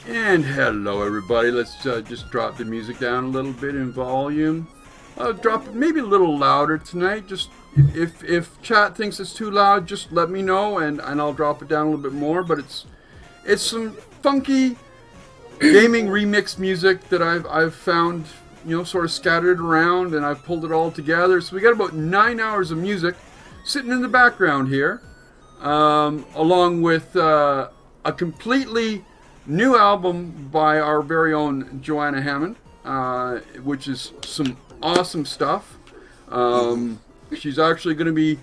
And hello, everybody. Let's just drop the music down a little bit in volume. Drop it maybe a little louder tonight. Just if chat thinks it's too loud, just let me know and I'll drop it down a little bit more. But it's some funky gaming remix music that I've found, sort of scattered around, and I've pulled it all together. So we got about 9 hours of music sitting in the background here, along with a completely new album by our very own Joanna Hammond, which is some awesome stuff. She's actually going to be...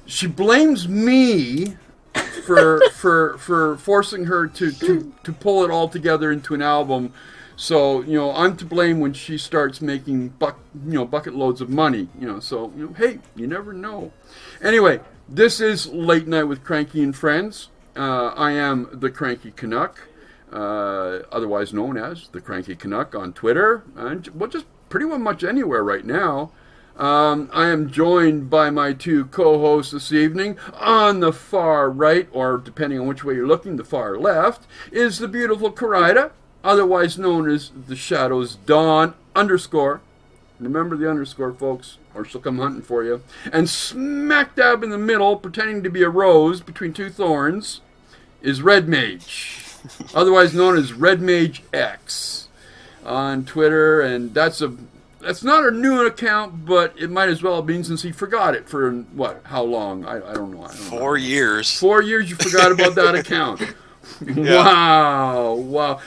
She blames me for forcing her to pull it all together into an album. So, I'm to blame when she starts making bucket loads of money. So, hey, you never know. Anyway, this is Late Night with Cranky and Friends. I am the Cranky Canuck. Otherwise known as the Cranky Canuck on Twitter, and just pretty much anywhere right now. I am joined by my two co-hosts this evening. On the far right, or depending on which way you're looking, the far left, is the beautiful Karida, otherwise known as the Shadows Dawn _ Remember the underscore, folks, or she'll come hunting for you. And smack dab in the middle, pretending to be a rose between two thorns, is Red Mage. Otherwise known as Red Mage X on Twitter, and that's not a new account, but it might as well have been since he forgot it for how long? I don't know. 4 years. 4 years you forgot about that account. Yeah. Wow.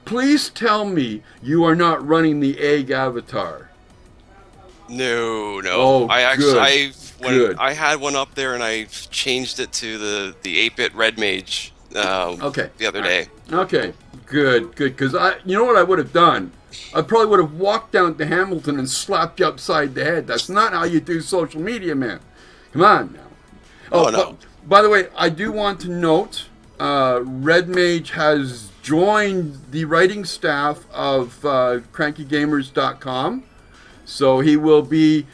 Please tell me you are not running the egg avatar. No. Oh, I actually good. I had one up there and I changed it to the 8-bit Red Mage. The other day. Okay, good. Because you know what I would have done? I probably would have walked down to Hamilton and slapped you upside the head. That's not how you do social media, man. Come on now. Oh no. By the way, I do want to note, Red Mage has joined the writing staff of crankygamers.com. So he will be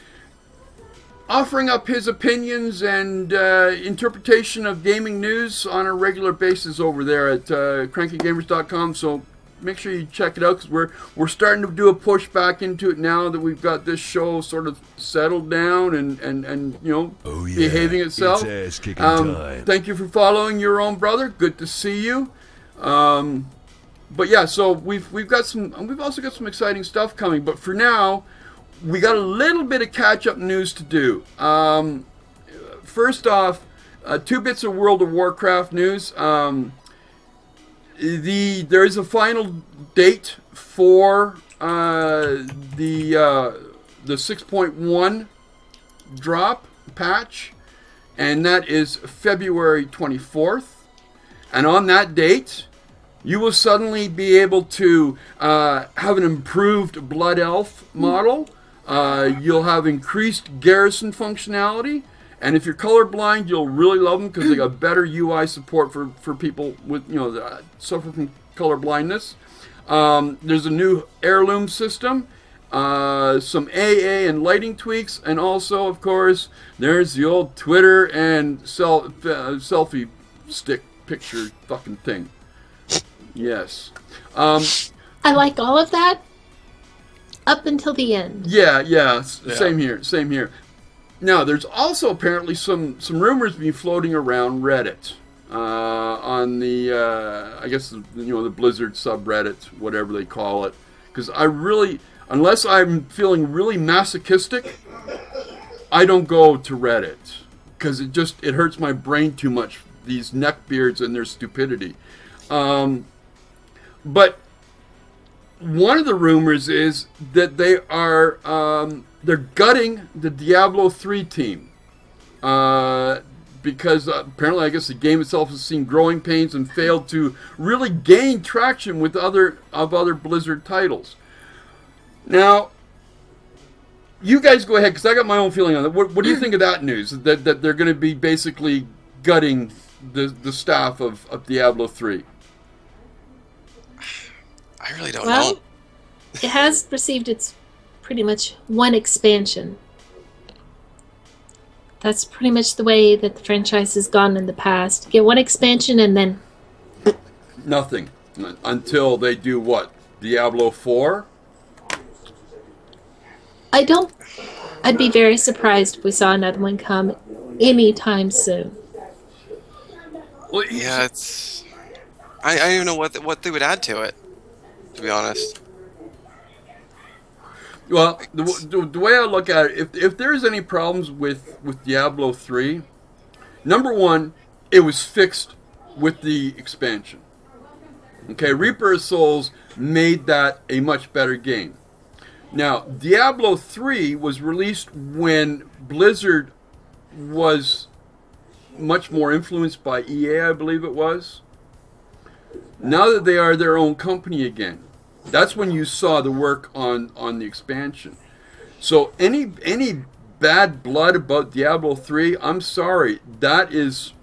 offering up his opinions and interpretation of gaming news on a regular basis over there at crankygamers.com. So make sure you check it out, because we're starting to do a push back into it now that we've got this show sort of settled down and behaving itself. It's ass-kicking time. Thank you for following your own brother. Good to see you. But yeah, so we've also got some exciting stuff coming. But for now, we got a little bit of catch-up news to do. First off, 2 bits of World of Warcraft news. There is a final date for the 6.1 drop patch, and that is February 24th. And on that date, you will suddenly be able to have an improved Blood Elf model. You'll have increased garrison functionality, and if you're colorblind, you'll really love them because they got better UI support for people with that suffer from color blindness. There's a new heirloom system, some AA and lighting tweaks, and also, of course, there's the old Twitter and selfie stick picture fucking thing. Yes. I like all of that. Up until the end. Yeah. Same here. Now, there's also apparently some rumors being floating around Reddit, on the I guess the Blizzard subreddit, whatever they call it. Because unless I'm feeling really masochistic, I don't go to Reddit, because it hurts my brain too much. These neckbeards and their stupidity. But one of the rumors is that they're gutting the Diablo 3 team, because apparently, I guess the game itself has seen growing pains and failed to really gain traction with other Blizzard titles. Now, you guys go ahead, because I got my own feeling on it. What do you think of that news? That they're going to be basically gutting the staff of Diablo 3? I really don't know. It has received its pretty much one expansion. That's pretty much the way that the franchise has gone in the past. Get one expansion and then nothing. until they do what? Diablo 4? I'd be very surprised if we saw another one come anytime soon. Well, yeah, it's... I don't even know what they would add to it, to be honest. Well, the way I look at it, if there's any problems with Diablo 3, number one, it was fixed with the expansion. Okay, Reaper of Souls made that a much better game. Now, Diablo 3 was released when Blizzard was much more influenced by EA, I believe it was. Now that they are their own company again, that's when you saw the work on the expansion. So any bad blood about Diablo 3, I'm sorry, that's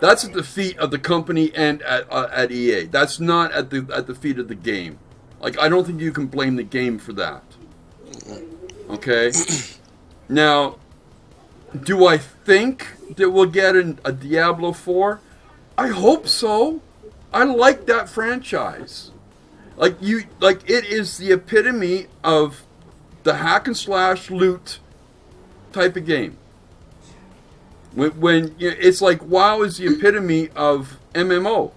at the feet of the company and at EA. That's not at the feet of the game. Like, I don't think you can blame the game for that. Okay? Now, do I think that we'll get a Diablo 4? I hope so. I like that franchise. Like it is the epitome of the hack and slash loot type of game. When it's like WoW is the epitome of MMO.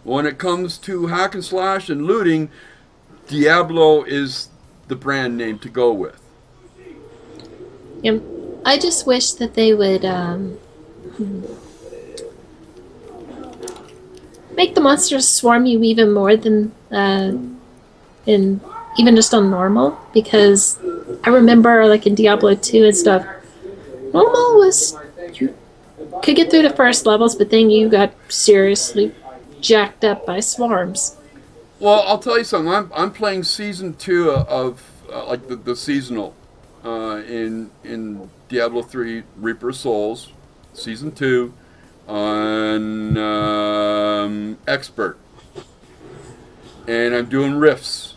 When it comes to hack and slash and looting, Diablo is the brand name to go with. Yeah, I just wish that they would make the monsters swarm you even more than in even just on normal, because I remember like in Diablo 2 and stuff, normal was you could get through the first levels, but then you got seriously jacked up by swarms. Well, I'll tell you something. I'm playing season 2 of like the seasonal in Diablo 3 Reaper of Souls, season 2 on expert, and I'm doing rifts.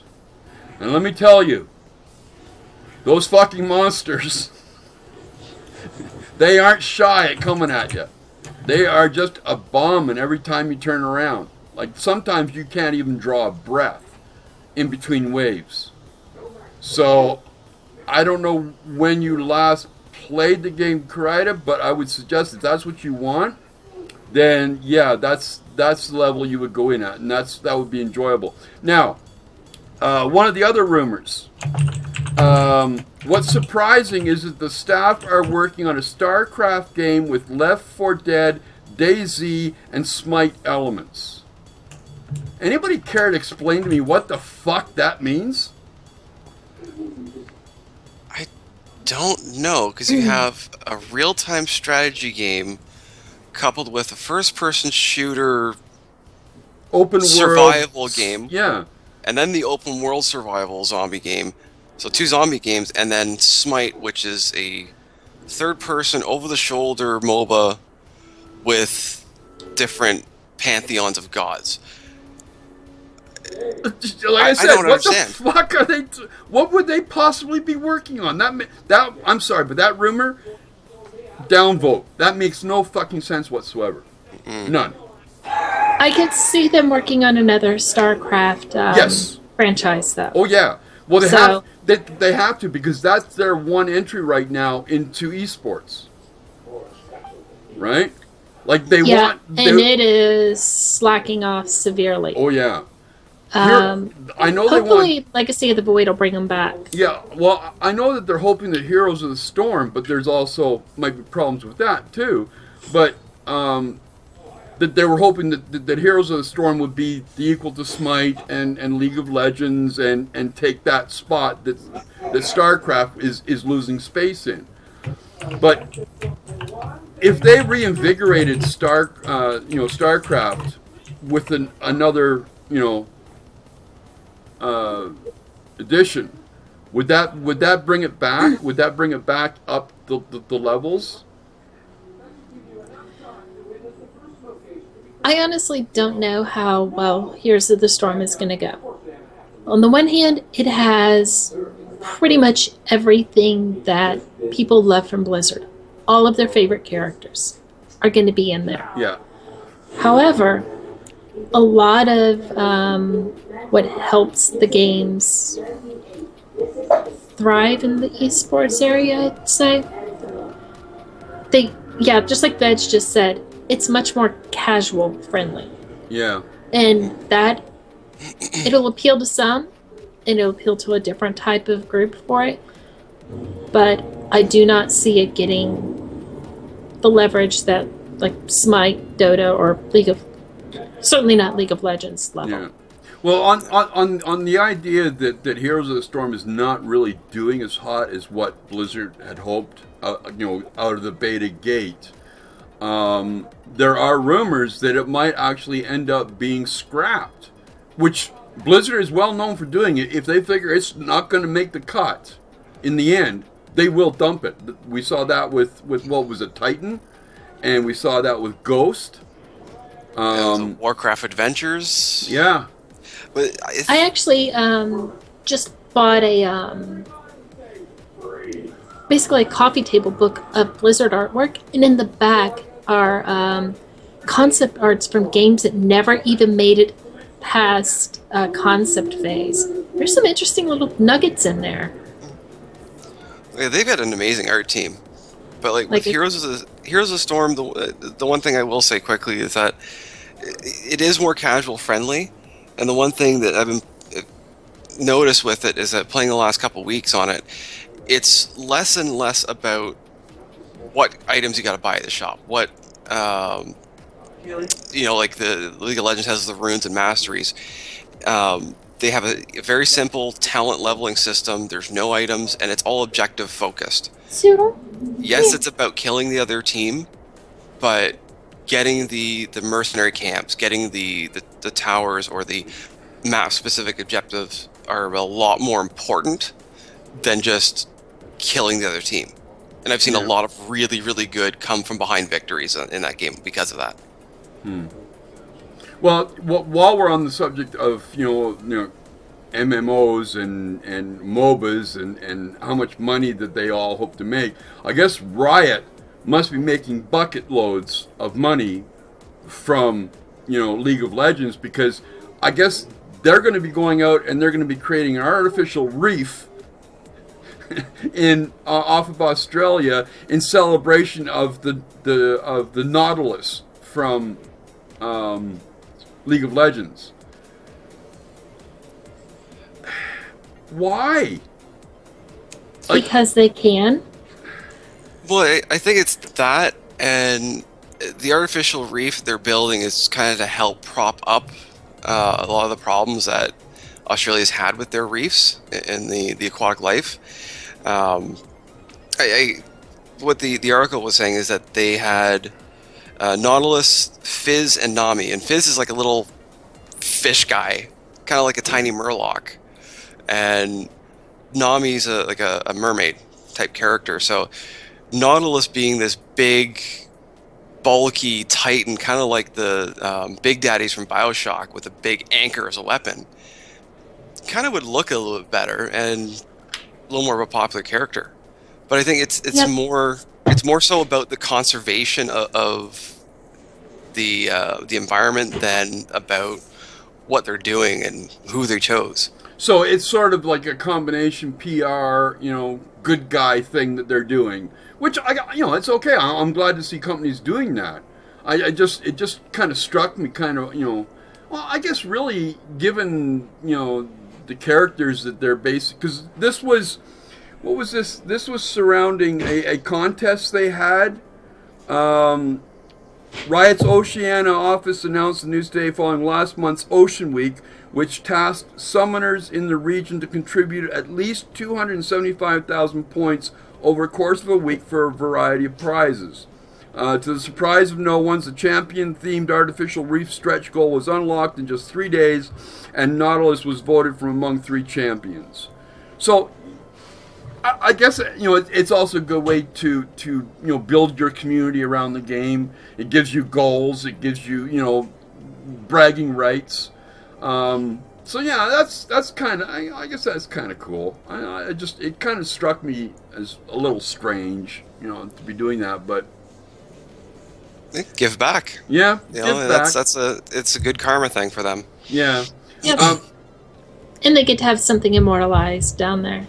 And let me tell you, those fucking monsters, they aren't shy at coming at you. They are just a bombing every time you turn around. Like, sometimes you can't even draw a breath in between waves. So, I don't know when you last played the game Karita, but I would suggest if that's what you want, then yeah, that's the level you would go in at, and that would be enjoyable. Now, one of the other rumors. What's surprising is that the staff are working on a StarCraft game with Left 4 Dead, DayZ, and Smite elements. Anybody care to explain to me what the fuck that means? I don't know, because you have a real-time strategy game coupled with a first-person shooter open survival world game. Yeah. And then the open world survival zombie game. So 2 zombie games, and then Smite, which is a third-person, over-the-shoulder MOBA with different pantheons of gods. Like I said, what understand. The fuck are they? What would they possibly be working on? That I'm sorry, but that rumor, downvote. That makes no fucking sense whatsoever. None. I could see them working on another StarCraft franchise, though. Oh yeah. Well, they have to, because that's their one entry right now into esports. Right? Like they want. And it is slacking off severely. Oh yeah. I know hopefully Legacy of the Void will bring them back. Yeah, well, I know that they're hoping that Heroes of the Storm, but there's also might be problems with that too. But that they were hoping that Heroes of the Storm would be the equal to Smite and League of Legends and take that spot that StarCraft is losing space in. But if they reinvigorated StarCraft with another edition, would that bring it back? Would that bring it back up the levels? I honestly don't know how well Heroes of the Storm is going to go. On the one hand, it has pretty much everything that people love from Blizzard. All of their favorite characters are going to be in there. Yeah. However, a lot of what helps the games thrive in the esports area, I'd say. Yeah, just like Veg just said, it's much more casual friendly. Yeah. And that, it'll appeal to some, and it'll appeal to a different type of group for it. But I do not see it getting the leverage that, like, Smite, Dota, or certainly not League of Legends level. Yeah. Well, on the idea that Heroes of the Storm is not really doing as hot as what Blizzard had hoped, out of the beta gate, there are rumors that it might actually end up being scrapped, which Blizzard is well known for doing it. If they figure it's not going to make the cut in the end, they will dump it. We saw that with what was it, Titan, and we saw that with Ghost. Warcraft Adventures. Yeah. But I actually just bought basically a coffee table book of Blizzard artwork, and in the back are concept arts from games that never even made it past concept phase. There's some interesting little nuggets in there. Yeah, they've got an amazing art team, but with Heroes of the Storm, the one thing I will say quickly is that it is more casual friendly, and the one thing that I've been noticed with it is that playing the last couple weeks on it, it's less and less about what items you got to buy at the shop. What like the League of Legends has the runes and masteries. They have a very simple talent leveling system. There's no items, and it's all objective focused. Yes, it's about killing the other team, but getting the mercenary camps, getting the towers, or the map specific objectives are a lot more important than just killing the other team. And I've seen a lot of really, really good come from behind victories in that game because of that. Well, while we're on the subject of MMOs and MOBAs and how much money that they all hope to make, I guess Riot must be making bucket loads of money from League of Legends, because I guess they're going to be going out and they're going to be creating an artificial reef in off of Australia in celebration of the Nautilus from League of Legends. Why? Because they can. Well, I think it's that, and the artificial reef they're building is kind of to help prop up a lot of the problems that Australia's had with their reefs in the aquatic life. What the article was saying is that they had Nautilus, Fizz, and Nami. And Fizz is like a little fish guy, kind of like a tiny Murloc. And Nami's like a mermaid type character. So Nautilus being this big, bulky Titan, kind of like the Big Daddies from BioShock with a big anchor as a weapon, kind of would look a little bit better and a little more of a popular character. But I think it's more so about the conservation of the environment than about what they're doing and who they chose. So it's sort of like a combination PR, good guy thing that they're doing, which it's okay. I'm glad to see companies doing that. It just kind of struck me, well, I guess really given the characters that they're based, because this was, what was this? This was surrounding a contest they had. Riot's Oceania office announced the news today following last month's Ocean Week, which tasked summoners in the region to contribute at least 275,000 points over a course of a week for a variety of prizes. To the surprise of no one, the champion-themed artificial reef stretch goal was unlocked in just 3 days, and Nautilus was voted from among 3 champions. So, I guess it's also a good way to build your community around the game. It gives you goals. It gives you bragging rights. So yeah, that's kind of, I guess that's kind of cool. It kind of struck me as a little strange, to be doing that, but Give back. Yeah, You give know, back. it's a good karma thing for them. Yeah. Yep. And they get to have something immortalized down there.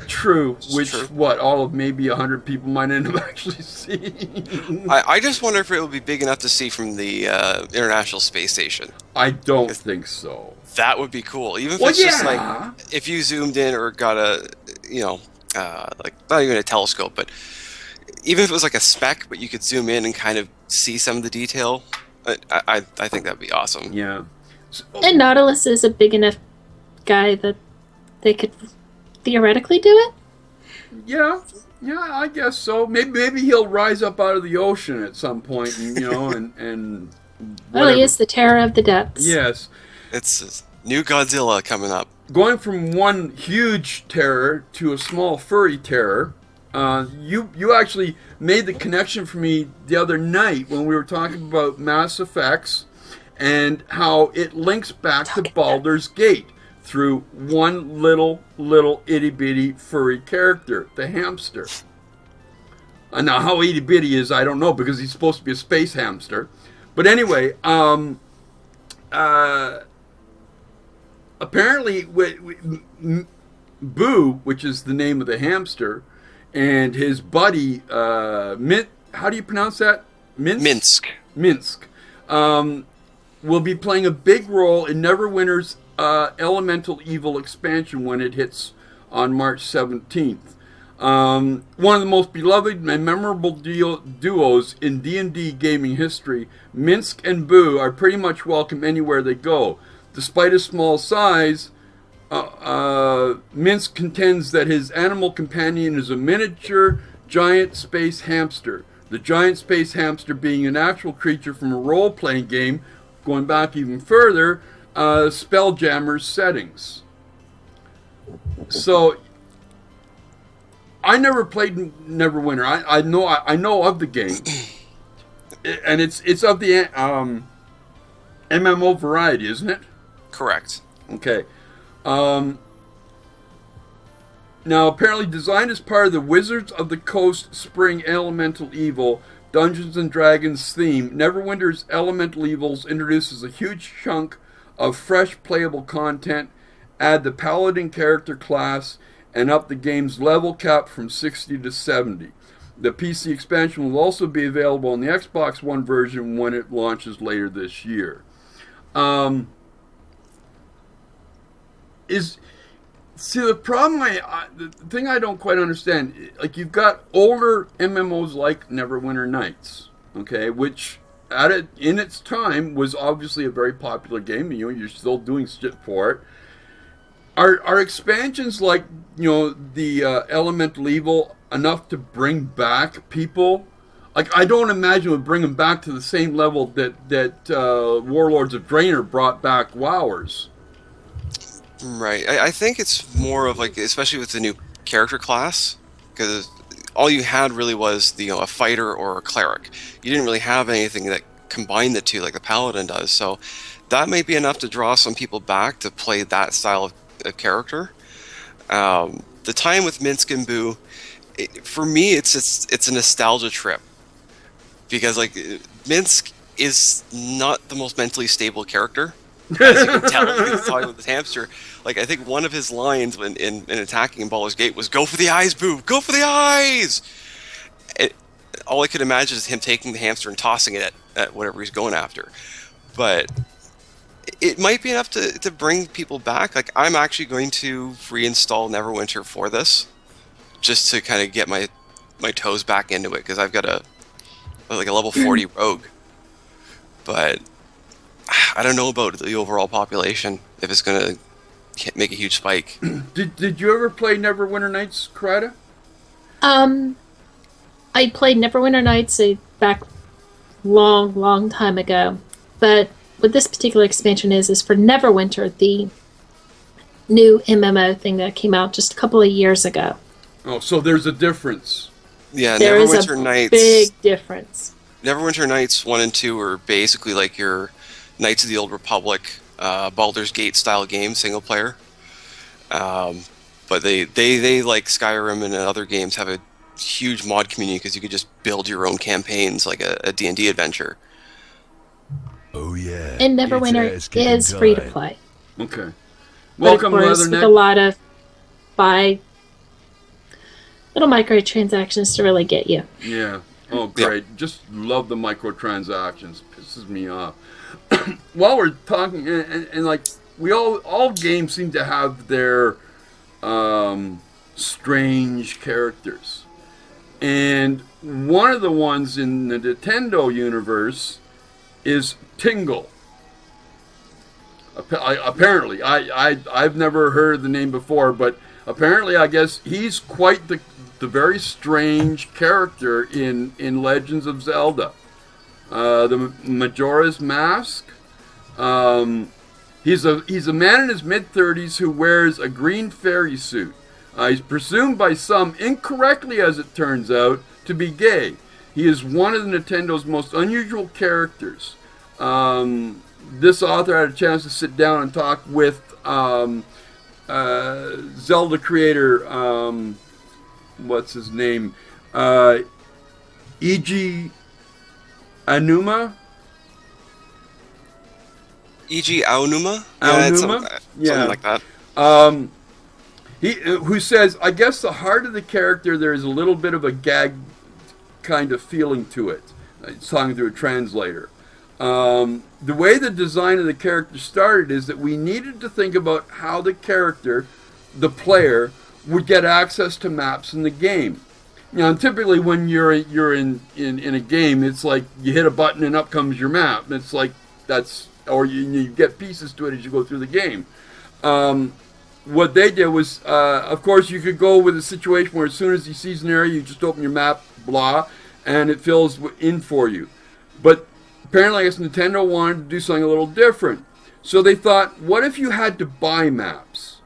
True. Which, true. what, all of maybe 100 people might end up actually seeing. I just wonder if it would be big enough to see from the International Space Station. I don't think so. That would be cool. Even if Well, it's just yeah. like, if you zoomed in or got a, like, not even a telescope, but even if it was like a speck, but you could zoom in and kind of see some of the detail, I think that'd be awesome. Yeah. So, And Nautilus is a big enough guy that they could theoretically do it. yeah, I guess so. Maybe he'll rise up out of the ocean at some point, and, and Well, he is the terror of the depths. Yes. It's new Godzilla coming up. Going from one huge terror to a small furry terror, you actually made the connection for me the other night when we were talking about Mass Effects and how it links back to Baldur's Gate through one little itty-bitty furry character, the hamster. Now, how itty-bitty is, I don't know, because he's supposed to be a space hamster. But anyway, apparently, Boo, which is the name of the hamster, and his buddy, how do you pronounce that? Minsk. Minsk. Will be playing a big role in Neverwinter's Elemental Evil expansion when it hits on March 17th. One of the most beloved and memorable duos in D&D gaming history, Minsk and Boo are pretty much welcome anywhere they go. Despite his small size, Minsk contends that his animal companion is a miniature giant space hamster. The giant space hamster being an actual creature from a role-playing game, going back even further, Spelljammer's settings. So, I never played Neverwinter. I know of the game, and it's of the MMO variety, isn't it? Correct. Okay. Now, apparently designed as part of the Wizards of the Coast Spring Elemental Evil Dungeons & Dragons theme, Neverwinter's Elemental Evils introduces a huge chunk of fresh playable content, add the Paladin character class, and up the game's level cap from 60 to 70. The PC expansion will also be available on the Xbox One version when it launches later this year. See, the problem, the thing I don't quite understand, like, you've got older MMOs like Neverwinter Nights, okay, which in its time was obviously a very popular game. You're still doing shit for it. Are expansions like, the Elemental Evil enough to bring back people? Like, I don't imagine it would bring them back to the same level that Warlords of Draenor brought back WoWers. Right. I think it's more of like, especially with the new character class, because all you had really was a fighter or a cleric. You didn't really have anything that combined the two like the paladin does. So that may be enough to draw some people back to play that style of character. The time with Minsk and Boo, for me, it's a nostalgia trip, because like Minsk is not the most mentally stable character. As you can tell, he's talking with this hamster. Like, I think one of his lines when in attacking in Baldur's Gate was, "Go for the eyes, Boo! Go for the eyes!" All I could imagine is him taking the hamster and tossing it at whatever he's going after. But it might be enough to bring people back. Like, I'm actually going to reinstall Neverwinter for this, just to kind of get my toes back into it, because I've got a level 40 rogue. But I don't know about the overall population, if it's going to make a huge spike. Did you ever play Neverwinter Nights, Karada? I played Neverwinter Nights back long time ago. But what this particular expansion is for Neverwinter, the new MMO thing that came out just a couple of years ago. Oh, so there's a difference. Yeah, There is Neverwinter a Nights. big difference. Neverwinter Nights 1 and 2 are basically like your Knights of the Old Republic, Baldur's Gate style game, single player. But they like Skyrim and other games have a huge mod community because you could just build your own campaigns like a D&D adventure. Oh yeah. And Neverwinter is free to play. Okay. But of Welcome, course, with a Leatherneck. lot of little microtransactions to really get you. Yeah. Oh, great. Just love the microtransactions. Pisses me off. While we're talking, and like, we all games seem to have their strange characters. And one of the ones in the Nintendo universe is Tingle. Apparently, I've never heard the name before, but apparently, I guess he's quite the very strange character in Legends of Zelda. The Majora's Mask. He's a man in his mid-30s who wears a green fairy suit. He's presumed by some, incorrectly as it turns out, to be gay. He is one of Nintendo's most unusual characters. This author had a chance to sit down and talk with Zelda creator, what's his name? Eiji Aonuma? E.G. Aonuma? Aonuma? Something like that. Who says, I guess the heart of the character, there is a little bit of a gag kind of feeling to it. It's talking through a translator. The way the design of the character started is that we needed to think about how the character, the player, would get access to maps in the game. Now, typically when you're in a game, it's like you hit a button and up comes your map. It's like or you get pieces to it as you go through the game. What they did was, of course, you could go with a situation where as soon as he sees an area, you just open your map, blah, and it fills in for you. But apparently, I guess Nintendo wanted to do something a little different. So they thought, what if you had to buy maps?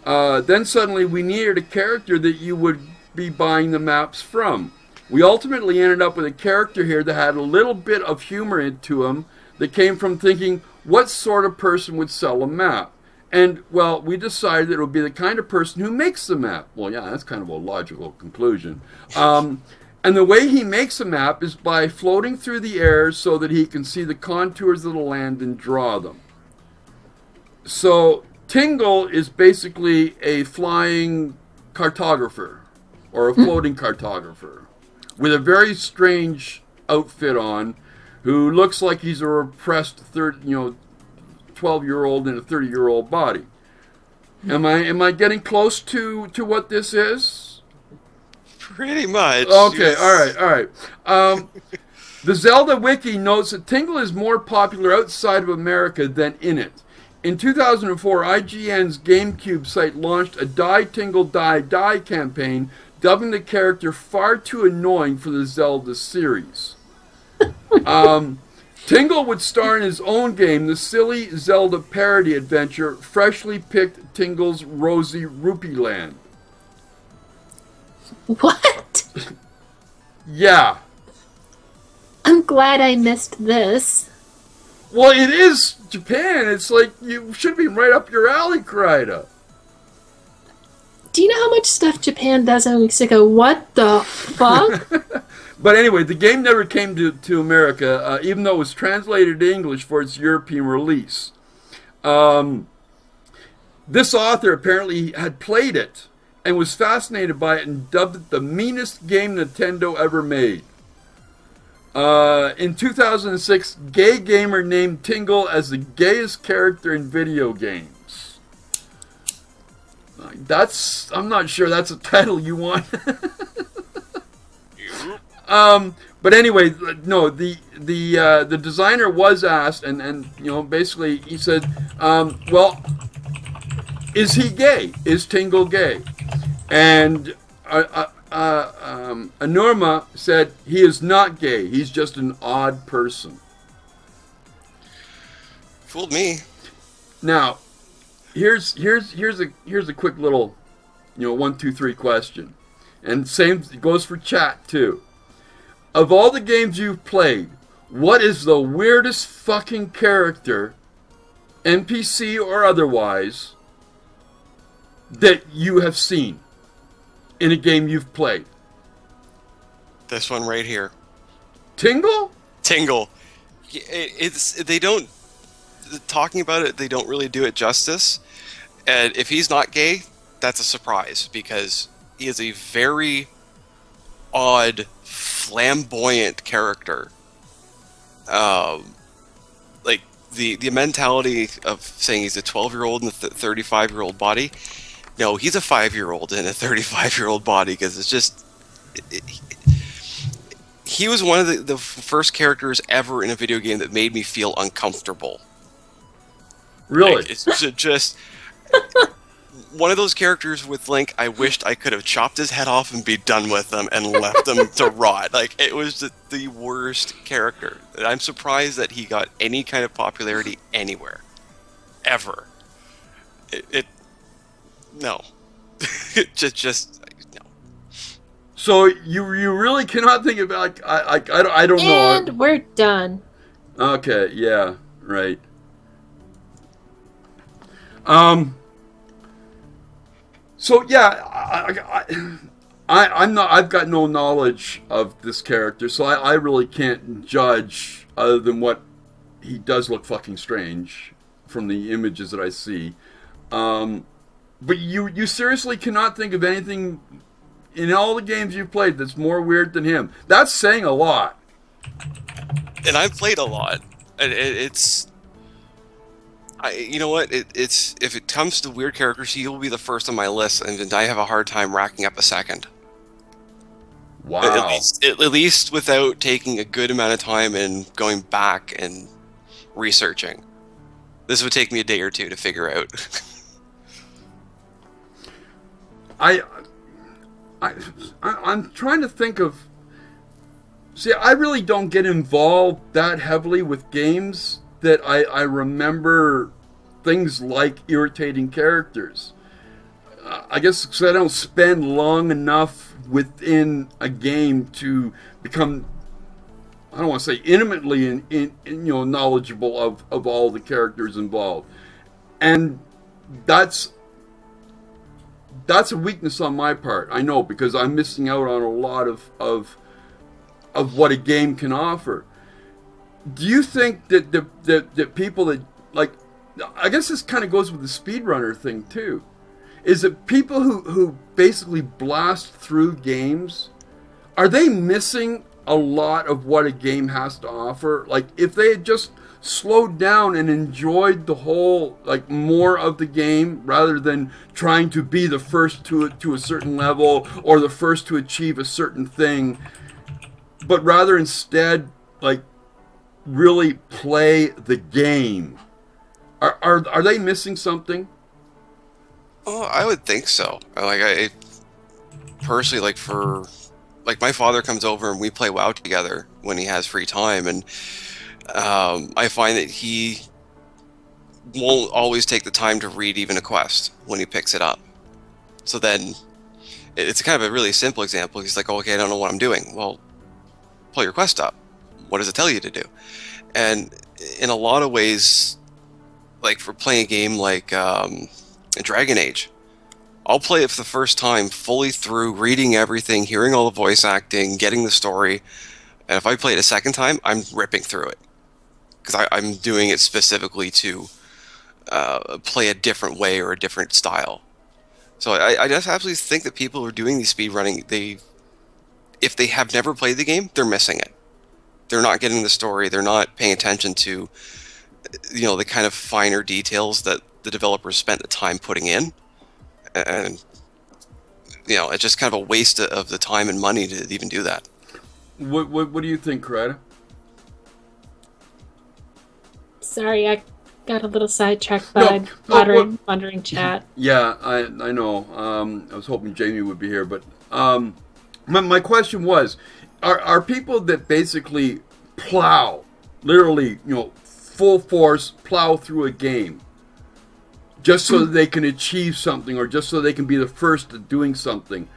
Then suddenly we needed a character that you would be buying the maps from. We ultimately ended up with a character here that had a little bit of humor into him that came from thinking, what sort of person would sell a map? And, well, we decided it would be the kind of person who makes the map. Well, yeah, that's kind of a logical conclusion. And the way he makes a map is by floating through the air so that he can see the contours of the land and draw them. So Tingle is basically a flying cartographer, or a floating cartographer, with a very strange outfit on, who looks like he's a repressed 12-year-old in a 30-year-old body. Am I getting close to what this is? Pretty much. Okay, all right. The Zelda Wiki notes that Tingle is more popular outside of America than in it. In 2004, IGN's GameCube site launched a Die Tingle Die Die campaign, dubbing the character far too annoying for the Zelda series. Tingle would star in his own game, the silly Zelda parody adventure, Freshly Picked Tingle's Rosy Rupee Land. What? Yeah. I'm glad I missed this. Well, it is Japan. It's like, you should be right up your alley, Kryda. Do you know how much stuff Japan does and we go, what the fuck? But anyway, the game never came to America, even though it was translated to English for its European release. This author apparently had played it and was fascinated by it and dubbed it the meanest game Nintendo ever made. In 2006, Gay Gamer named Tingle as the gayest character in video games. I'm not sure that's a title you want. But anyway, no, the designer was asked, and basically he said, well, is he gay? Is Tingle gay? And Aonuma said he is not gay. He's just an odd person. Fooled me. Now, here's a quick little, 1, 2, 3 question, and same goes for chat too. Of all the games you've played, what is the weirdest fucking character, NPC or otherwise, that you have seen in a game you've played? This one right here. Tingle? Tingle. They don't, talking about it, they don't really do it justice. And if he's not gay, that's a surprise, because he is a very odd, flamboyant character. Like the mentality of saying he's a 12-year-old in a 35-year-old body. No, he's a 5-year-old in a 35-year-old body, because it's just... he was one of the first characters ever in a video game that made me feel uncomfortable. Really? Like, it's just one of those characters with Link. I wished I could have chopped his head off and be done with him and left him to rot. Like, it was the worst character. I'm surprised that he got any kind of popularity anywhere, ever. No, just no. So you really cannot think of, like, I don't know. And we're done. Okay, yeah, right. So yeah, I'm not. I've got no knowledge of this character, so I really can't judge other than what he does look fucking strange from the images that I see. But you seriously cannot think of anything in all the games you've played that's more weird than him. That's saying a lot. And I've played a lot. It's... you know what? It's if it comes to weird characters, he will be the first on my list, and I have a hard time racking up a second. Wow. At least without taking a good amount of time and going back and researching. This would take me a day or two to figure out. I'm trying to think of... See, I really don't get involved that heavily with games that I remember things like irritating characters. I guess because I don't spend long enough within a game to become, I don't want to say intimately knowledgeable of all the characters involved. And that's a weakness on my part. I know, because I'm missing out on a lot of what a game can offer. Do you think that people that, like, I guess this kind of goes with the speedrunner thing too, is that people who basically blast through games, are they missing a lot of what a game has to offer? Like, if they had just slowed down and enjoyed the whole, like, more of the game, rather than trying to be the first to a certain level or the first to achieve a certain thing, but rather instead, like, really play the game, are they missing something? Oh, I would think so. Like, I personally, like my father comes over and we play WoW together when he has free time, and I find that he won't always take the time to read even a quest when he picks it up. So then, it's kind of a really simple example. He's like, oh, okay, I don't know what I'm doing. Well, pull your quest up. What does it tell you to do? And in a lot of ways, like for playing a game like Dragon Age, I'll play it for the first time fully through, reading everything, hearing all the voice acting, getting the story. And if I play it a second time, I'm ripping through it, because I'm doing it specifically to play a different way or a different style. So I just absolutely think that people who are doing these speedrunning, if they have never played the game, they're missing it. They're not getting the story. They're not paying attention to, the kind of finer details that the developers spent the time putting in. And, it's just kind of a waste of the time and money to even do that. What do you think, Coretta? Sorry, I got a little sidetracked by wandering chat. Yeah, I know. I was hoping Jamie would be here, but my question was, are people that basically plow, literally, full force plow through a game just so that they can achieve something, or just so they can be the first at doing something,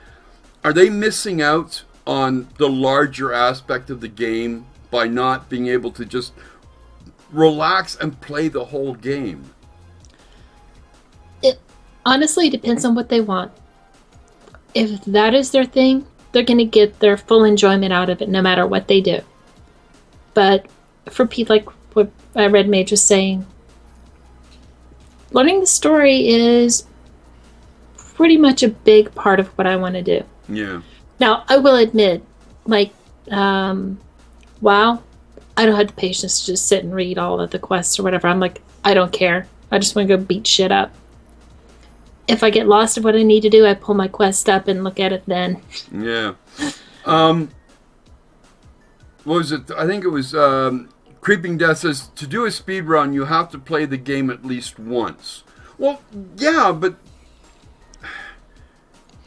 are they missing out on the larger aspect of the game by not being able to just relax and play the whole game? It honestly depends on what they want. If that is their thing, they're going to get their full enjoyment out of it no matter what they do. But for people like what Red Mage was saying, learning the story is pretty much a big part of what I want to do. Yeah. Now, I will admit, like, WoW, I don't have the patience to just sit and read all of the quests or whatever. I'm like, I don't care. I just want to go beat shit up. If I get lost of what I need to do, I pull my quest up and look at it then. Yeah. What was it? I think it was Creeping Death says, to do a speed run, you have to play the game at least once. Well, yeah, but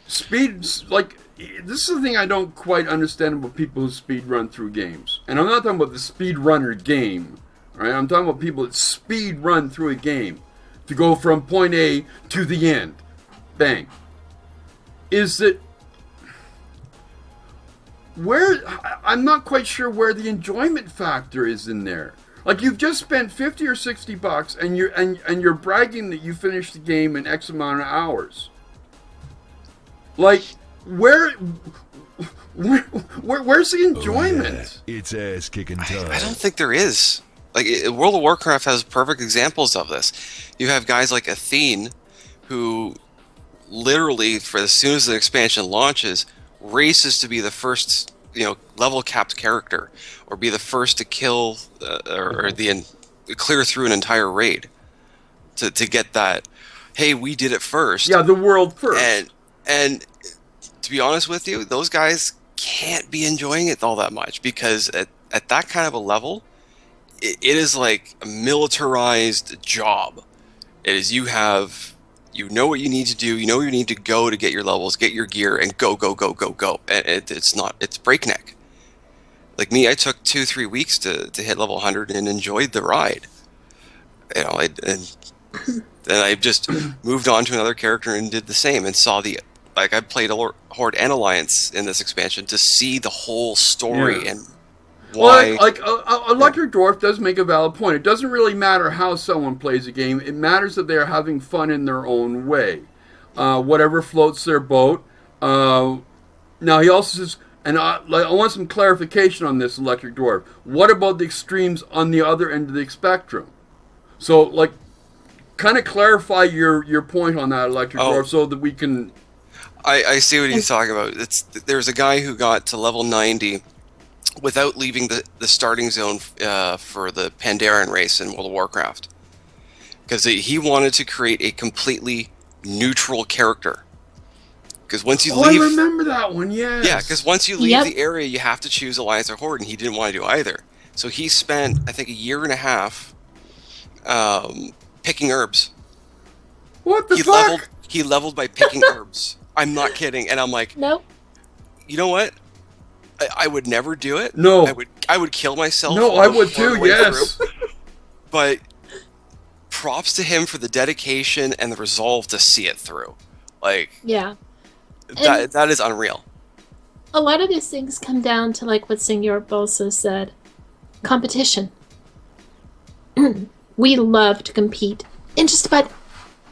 speeds, like, this is the thing I don't quite understand about people who speed run through games. And I'm not talking about the speed runner game, right? I'm talking about people that speed run through a game to go from point A to the end. Bang. Is that where I'm not quite sure where the enjoyment factor is in there. Like, you've just spent $50 or $60 and you're bragging that you finished the game in X amount of hours. Like, where's the enjoyment? Oh, yeah. It's ass kicking time. I don't think there is. Like, World of Warcraft has perfect examples of this. You have guys like Athene, who literally, for as soon as the expansion launches, races to be the first, level capped character, or be the first to kill or clear through an entire raid to get that. Hey, we did it first. Yeah, the world first. And to be honest with you, those guys can't be enjoying it all that much, because at that kind of a level, it is like a militarized job. It is, you know what you need to do, you know where you need to go to get your levels, get your gear, and go. And it's breakneck. Like me, I took 2-3 weeks to hit level 100 and enjoyed the ride. And then I just moved on to another character and did the same, and saw I played Horde and Alliance in this expansion to see the whole story and why. Well, Electric Dwarf does make a valid point. It doesn't really matter how someone plays a game. It matters that they're having fun in their own way. Whatever floats their boat. Now, he also says, and I want some clarification on this, Electric Dwarf. What about the extremes on the other end of the spectrum? So, kind of clarify your point on that, Electric Dwarf, so that we can... I see what he's talking about. There's a guy who got to level 90 without leaving the starting zone for the Pandaren race in World of Warcraft, because he wanted to create a completely neutral character. Because once you leave, I remember that one. Yes. Yeah, because once you leave the area, you have to choose Alliance or Horde, and he didn't want to do either. So he spent, I think, 1.5 years picking herbs. What the fuck? He leveled by picking herbs. I'm not kidding, and I'm like, nope. You know what? I would never do it. No. I would kill myself. No, I would too, yes. But props to him for the dedication and the resolve to see it through. Yeah. That is unreal. A lot of these things come down to, like what Senor Bolsa said, competition. We love to compete in just about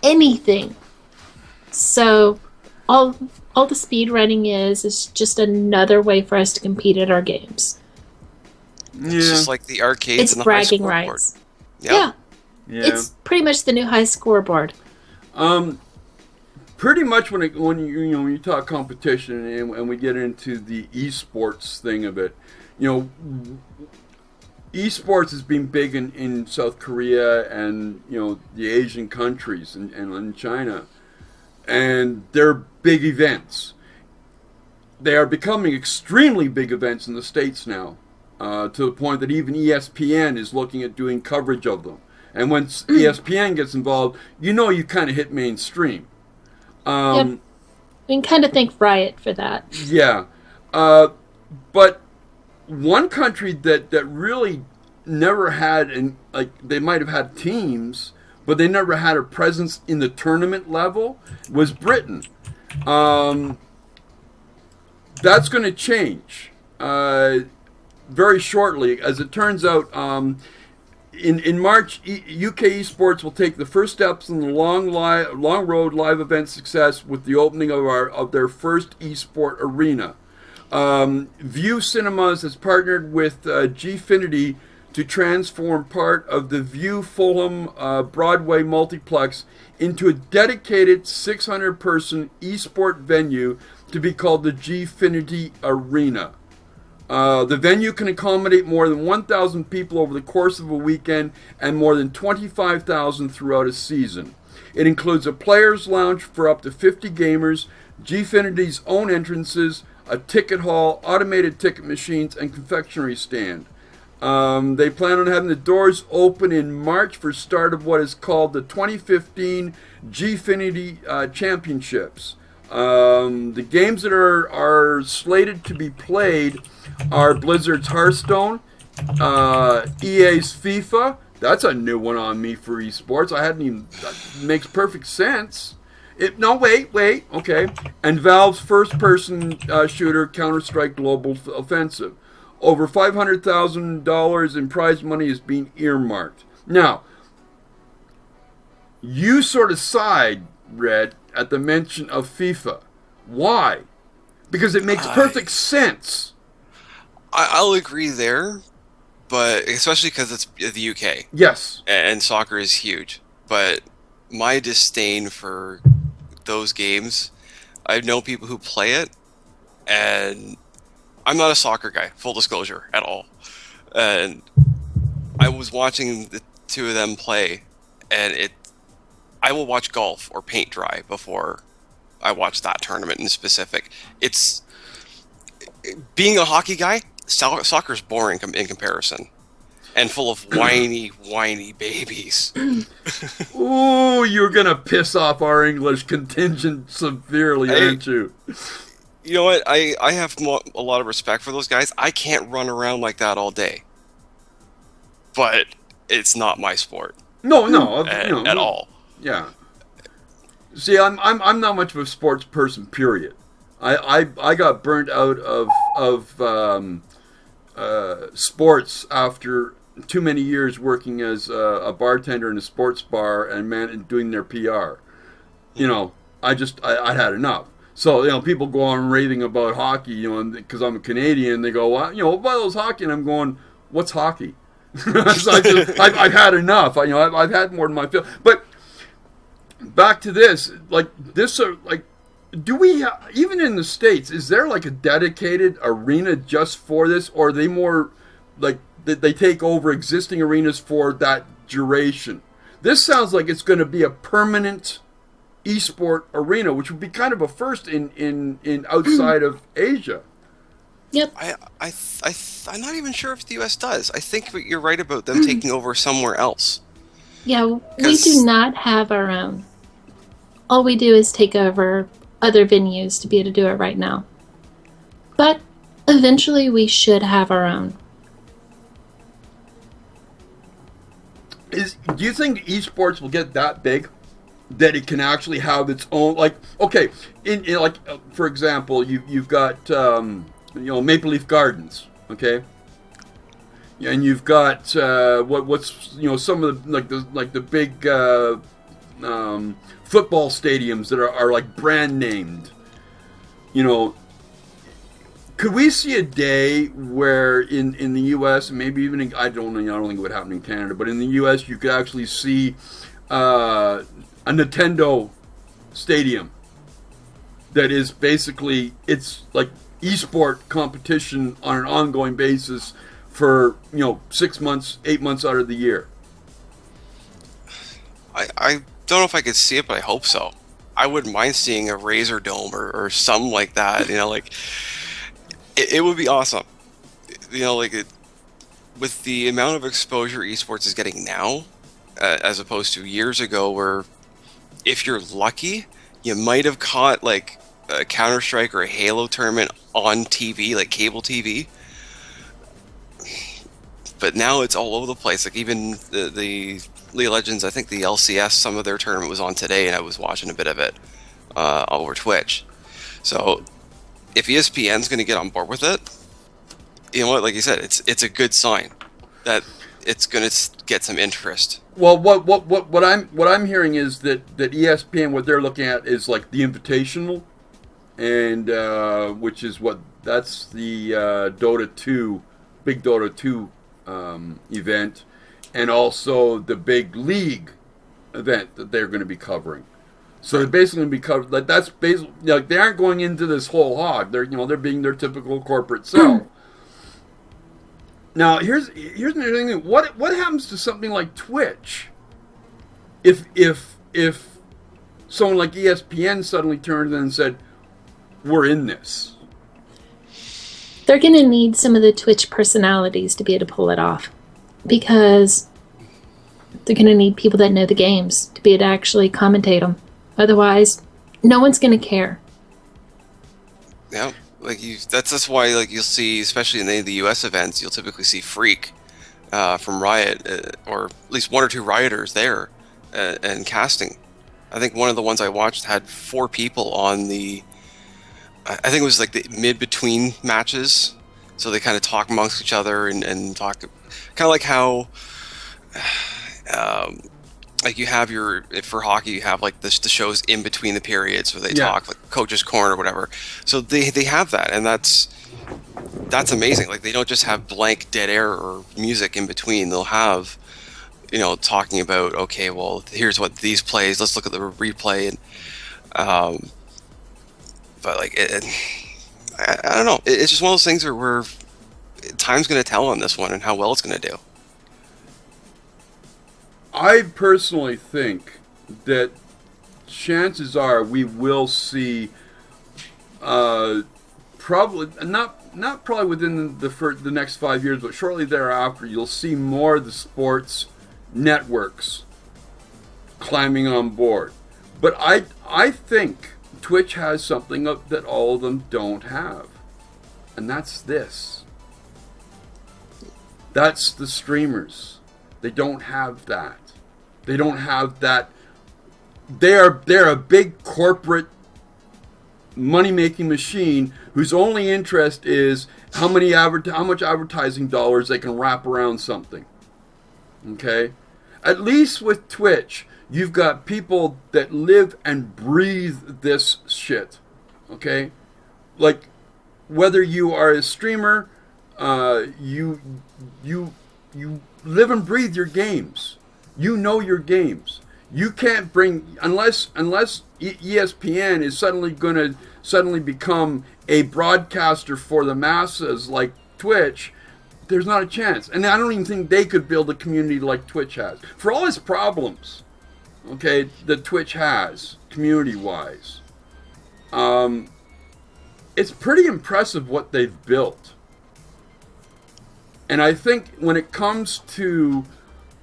anything. So all the speed running is just another way for us to compete at our games. It's just like the arcades it's and the bragging high scoreboard. rights. Yeah. It's pretty much the new high scoreboard. Pretty much when you talk competition and we get into the esports thing of it, esports has been big in South Korea and the Asian countries and in China. And they're big events. They are becoming extremely big events in the States now, to the point that even ESPN is looking at doing coverage of them. And when ESPN gets involved, you kind of hit mainstream. Yep. We can kind of thank Riot for that. Yeah. But one country that really never had, they might have had teams, but they never had a presence in the tournament level, was Britain. That's going to change very shortly. As it turns out, in March, UK Esports will take the first steps in the long road live event success with the opening of their first esport arena. View Cinemas has partnered with Gfinity to transform part of the View Fulham Broadway multiplex into a dedicated 600-person esport venue to be called the Gfinity Arena. The venue can accommodate more than 1,000 people over the course of a weekend and more than 25,000 throughout a season. It includes a player's lounge for up to 50 gamers, Gfinity's own entrances, a ticket hall, automated ticket machines, and confectionery stand. They plan on having the doors open in March for start of what is called the 2015 Gfinity Championships. The games that are slated to be played are Blizzard's Hearthstone, EA's FIFA. That's a new one on me for esports. I hadn't even. That makes perfect sense. Wait. Okay. And Valve's first-person shooter, Counter-Strike Global Offensive. Over $500,000 in prize money is being earmarked. Now, you sort of sighed, Red, at the mention of FIFA. Why? Because it makes perfect sense. I'll agree there, but especially because it's the UK. Yes. And soccer is huge. But my disdain for those games, I know people who play it, and I'm not a soccer guy, full disclosure, at all. And I was watching the two of them play, and I will watch golf or paint dry before I watch that tournament in specific. It's being a hockey guy, soccer's boring in comparison, and full of whiny babies. Ooh, you're gonna piss off our English contingent severely, aren't you? You know what? I have a lot of respect for those guys. I can't run around like that all day, but it's not my sport. No, at all. Yeah. See, I'm not much of a sports person. Period. I got burnt out of sports after too many years working as a bartender in a sports bar and doing their PR. You know, I had enough. So, you know, people go on raving about hockey, you know, because I'm a Canadian. They go, well, you know, what those hockey? And I'm going, what's hockey? So I've had enough. I've had more than my fill. But back to this, do we even in the States? Is there like a dedicated arena just for this, or are they more like they take over existing arenas for that duration? This sounds like it's going to be a permanent esport arena, which would be kind of a first in outside of Asia. Yep. I'm not even sure if the U.S. does. I think you're right about them taking over somewhere else. Yeah, we do not have our own. All we do is take over other venues to be able to do it right now. But eventually we should have our own. Do you think esports will get that big that it can actually have its own, like, okay, in like for example, you've got Maple Leaf Gardens, okay, and you've got what's some of the big football stadiums that are like brand named. Could we see a day where in the U.S. and maybe even I don't think it would happen in Canada, but in the U.S. you could actually see a Nintendo stadium that is basically, it's like esport competition on an ongoing basis for 6 months, 8 months out of the year. I don't know if I could see it, but I hope so. I wouldn't mind seeing a Razor Dome or something like that. It would be awesome. With the amount of exposure esports is getting now, as opposed to years ago, where if you're lucky, you might have caught like a Counter-Strike or a Halo tournament on TV, like cable TV. But now it's all over the place. Like even the League of Legends, I think the LCS, some of their tournament was on today, and I was watching a bit of it over Twitch. So if ESPN's going to get on board with it, you know what? Like you said, it's a good sign that it's going to get some interest. Well, what I'm hearing is that ESPN, what they're looking at is like the Invitational, and which is that's the Dota 2, big Dota 2 event, and also the big League event that they're going to be covering. So they're basically going to be covered. Like that's basically like they aren't going into this whole hog. They're being their typical corporate self. Now here's the interesting thing. What happens to something like Twitch if someone like ESPN suddenly turned in and said, "We're in this"? They're going to need some of the Twitch personalities to be able to pull it off, because they're going to need people that know the games to be able to actually commentate them. Otherwise, no one's going to care. Yeah, that's why you'll see, especially in any of the U.S. events, you'll typically see Freak from Riot, or at least one or two Rioters there, and casting. I think one of the ones I watched had 4 people on the. I think it was like the mid-between matches, so they kind of talk amongst each other and talk, kind of like how. Like you have for hockey, you have like the shows in between the periods where they talk, like Coach's Corner or whatever. So they have that, and that's amazing. Like they don't just have blank dead air or music in between. They'll have, talking about, okay, well, here's what these plays. Let's look at the replay, and but like I don't know. It's just one of those things where time's going to tell on this one and how well it's going to do. I personally think that chances are we will see, probably not probably within the next 5 years, but shortly thereafter, you'll see more of the sports networks climbing on board. But I think Twitch has something that all of them don't have, and that's this. That's the streamers. They don't have that. They don't have that. They're a big corporate money-making machine whose only interest is how much advertising dollars they can wrap around something. Okay? At least with Twitch, you've got people that live and breathe this shit. Okay? Like, whether you are a streamer, you live and breathe your games. You know your games. You can't bring, unless ESPN is going to become a broadcaster for the masses like Twitch, there's not a chance. And I don't even think they could build a community like Twitch has. For all its problems, okay, that Twitch has, community-wise, it's pretty impressive what they've built. And I think when it comes to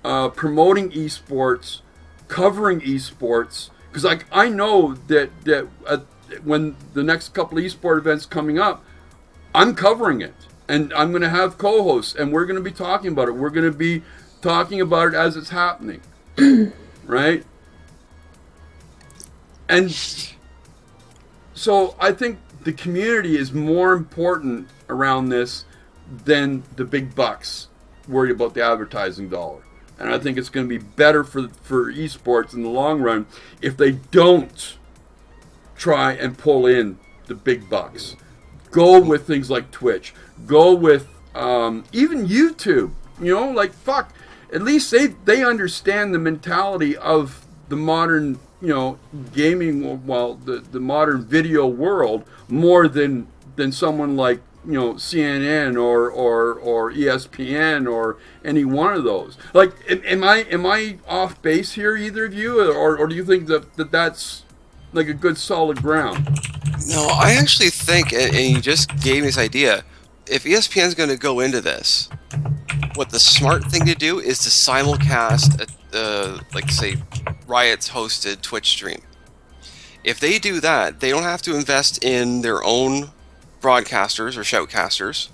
promoting esports, covering esports, because I know that when the next couple of esport events coming up, I'm covering it, and I'm going to have co-hosts, and we're going to be talking about it. We're going to be talking about it as it's happening, right? And so I think the community is more important around this than the big bucks worry about the advertising dollar. And I think it's going to be better for esports in the long run if they don't try and pull in the big bucks. Go with things like Twitch. Go with even YouTube. Like, fuck. At least they understand the mentality of the modern, gaming, well, the modern video world more than someone like, CNN or ESPN or any one of those. Like, am I off base here, either of you, or do you think that's like a good solid ground? No, I actually think, and you just gave me this idea, if ESPN's going to go into this, what the smart thing to do is to simulcast, like say, Riot's hosted Twitch stream. If they do that, they don't have to invest in their own broadcasters or shoutcasters.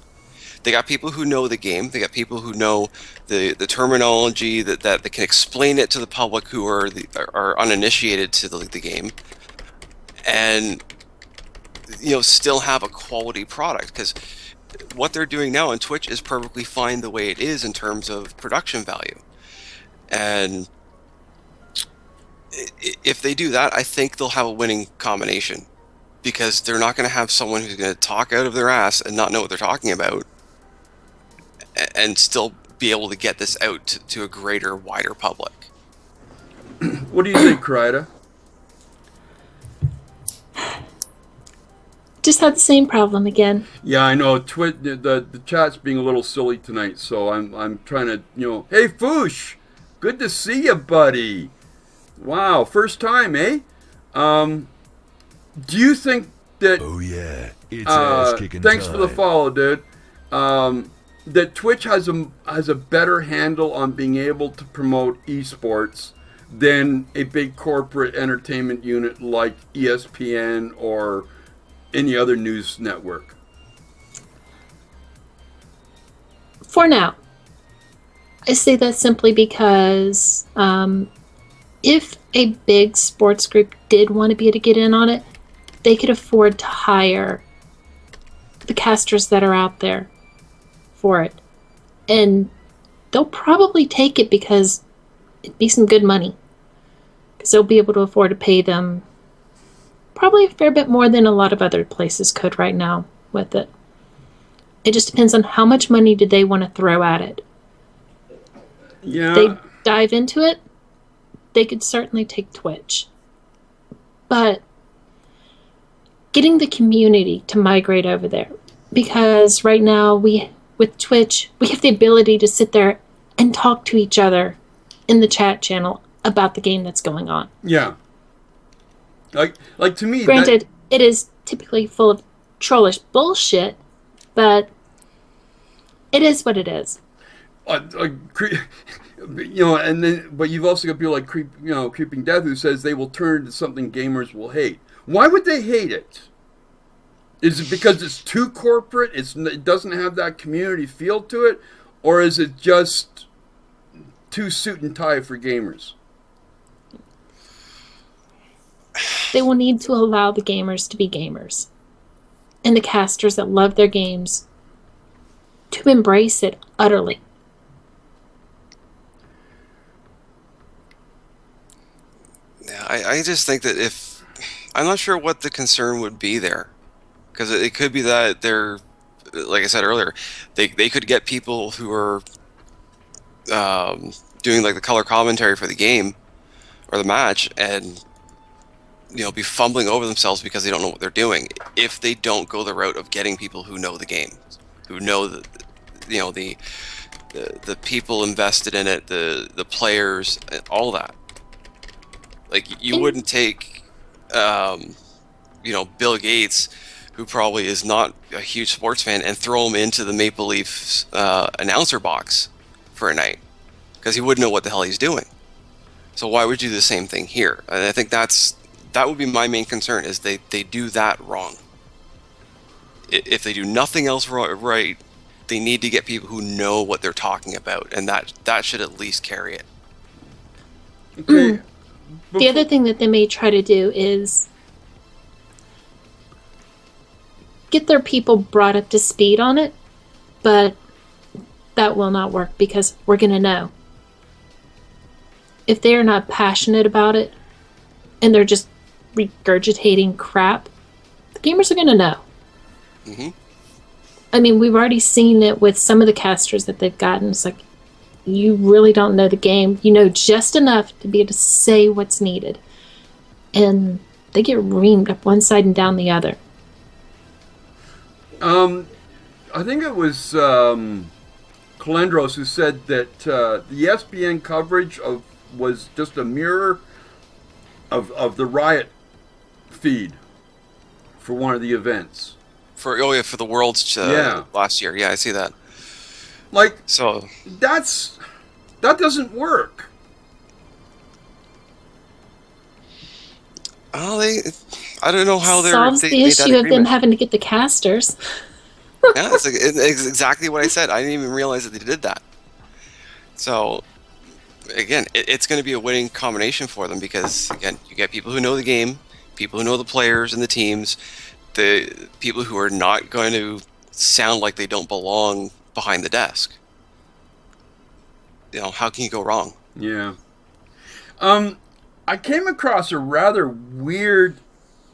They got people who know the game. They got people who know the terminology that they can explain it to the public who are uninitiated to the game, and still have a quality product. Because what they're doing now on Twitch is perfectly fine the way it is in terms of production value. And if they do that, I think they'll have a winning combination. because they're not going to have someone who's going to talk out of their ass and not know what they're talking about and still be able to get this out to a greater, wider public. What do you think, Kryda? Just had the same problem again. Yeah, I know. The chat's being a little silly tonight, so I'm trying to, Hey, Foosh, good to see you, buddy. Wow, first time, eh? Do you think that? Oh yeah, it's ass kicking Thanks time. for the follow, dude. That Twitch has a better handle on being able to promote esports than a big corporate entertainment unit like ESPN or any other news network. For now. I say that simply because if a big sports group did want to be able to get in on it, they could afford to hire the casters that are out there for it. And they'll probably take it because it'd be some good money. Because they'll be able to afford to pay them probably a fair bit more than a lot of other places could right now with it. It just depends on how much money do they want to throw at it. Yeah. If they dive into it, they could certainly take Twitch. But getting the community to migrate over there, because right now with Twitch, we have the ability to sit there and talk to each other in the chat channel about the game that's going on. Yeah. Like to me, Granted, it is typically full of trollish bullshit, but it is what it is. And then, but you've also got people like Creeping Death, who says they will turn to something gamers will hate. Why would they hate it? Is it because it's too corporate? It doesn't have that community feel to it, or is it just too suit and tie for gamers? They will need to allow the gamers to be gamers, and the casters that love their games to embrace it utterly. Yeah, I just think that I'm not sure what the concern would be there, because it could be that they're, like I said earlier, they could get people who are doing like the color commentary for the game or the match and be fumbling over themselves because they don't know what they're doing if they don't go the route of getting people who know the game, who know the people invested in it, the players, all that. Like, you wouldn't take Bill Gates, who probably is not a huge sports fan, and throw him into the Maple Leafs announcer box for a night, because he wouldn't know what the hell he's doing. So why would you do the same thing here? And I think that would be my main concern, is they do that wrong. If they do nothing else right, they need to get people who know what they're talking about, and that should at least carry it. Okay. The other thing that they may try to do is get their people brought up to speed on it, but that will not work because we're going to know. If they are not passionate about it and they're just regurgitating crap, the gamers are going to know. Mm-hmm. I mean, we've already seen it with some of the casters that they've gotten. It's like, you really don't know the game. You know just enough to be able to say what's needed. And they get reamed up one side and down the other. I think it was Calendros who said that the ESPN coverage was just a mirror of the Riot feed for one of the events. For the Worlds last year. Yeah, I see that. Like, so that doesn't work. Oh, I don't know how solves the issue of them having to get the casters. Yeah, it's exactly what I said. I didn't even realize that they did that. So, again, it's going to be a winning combination for them because, again, you get people who know the game, people who know the players and the teams, the people who are not going to sound like they don't belong behind the desk. How can you go wrong? Yeah. I came across a rather weird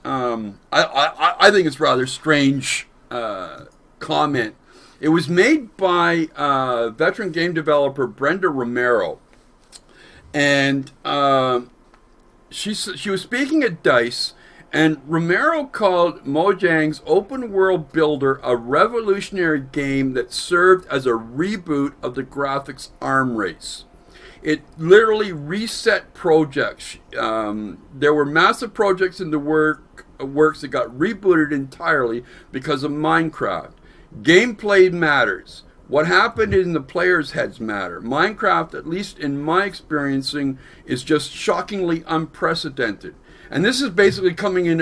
I think it's rather strange comment. It was made by veteran game developer Brenda Romero, and she was speaking at DICE, and Romero called Mojang's open world builder a revolutionary game that served as a reboot of the graphics arm race. It literally reset projects. There were massive projects in the works that got rebooted entirely because of Minecraft. Gameplay matters. What happened in the players' heads matter. Minecraft, at least in my experiencing, is just shockingly unprecedented. And this is basically coming in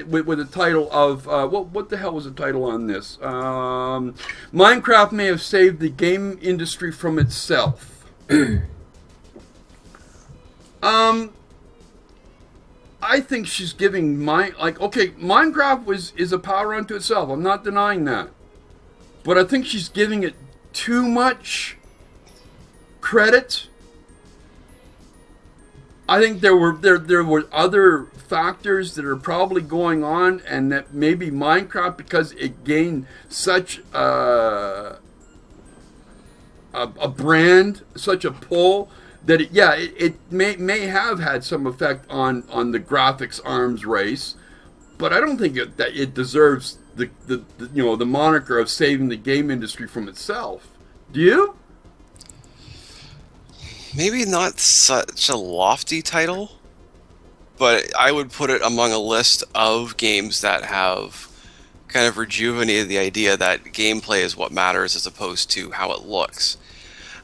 with the title of what the hell was the title on this? Minecraft may have saved the game industry from itself. I think she's giving Minecraft is a power unto itself. I'm not denying that, but I think she's giving it too much credit. I think there were other factors that are probably going on, and that maybe Minecraft, because it gained such a brand, such a pull, that it may have had some effect on the graphics arms race, but I don't think that it deserves the moniker of saving the game industry from itself. Do you? Maybe not such a lofty title, but I would put it among a list of games that have kind of rejuvenated the idea that gameplay is what matters as opposed to how it looks.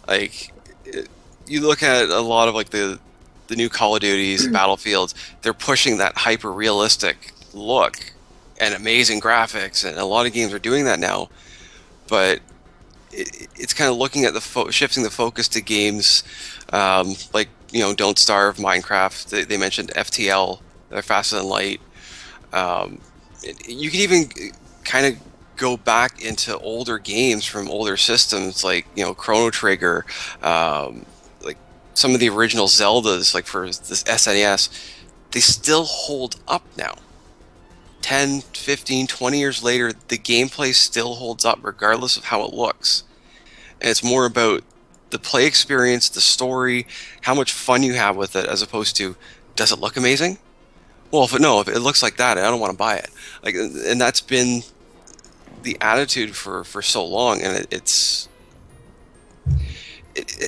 Like, you look at a lot of like the new Call of Duties, Battlefields, they're pushing that hyper-realistic look and amazing graphics, and a lot of games are doing that now, but it's kind of looking at shifting the focus to games like, Don't Starve, Minecraft. They mentioned FTL, they're faster than light. You can even kind of go back into older games from older systems, like Chrono Trigger, like some of the original Zeldas, like for this SNES. They still hold up now. 10, 15, 20 years later, the gameplay still holds up regardless of how it looks. And it's more about the play experience, the story, how much fun you have with it, as opposed to, does it look amazing? Well, if it looks like that, I don't want to buy it. And that's been the attitude for so long, and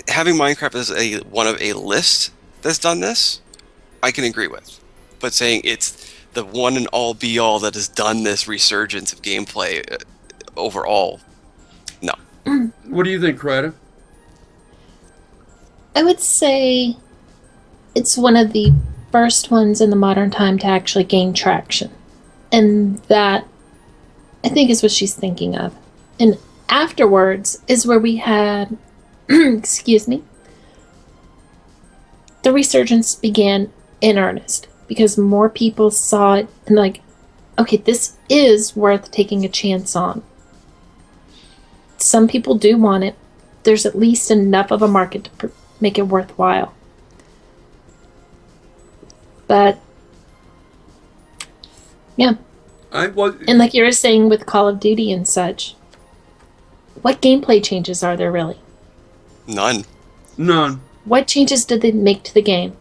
having Minecraft as one of a list that's done this, I can agree with. But saying it's the one and all be all that has done this resurgence of gameplay overall, no. What do you think, Creda? I would say it's one of the first ones in the modern time to actually gain traction. And that, I think, is what she's thinking of. And afterwards is where we had, excuse me, the resurgence began in earnest. Because more people saw it and okay, this is worth taking a chance on. Some people do want it. There's at least enough of a market to make it worthwhile. But, yeah. And like you were saying with Call of Duty and such, what gameplay changes are there really? None. What changes did they make to the game?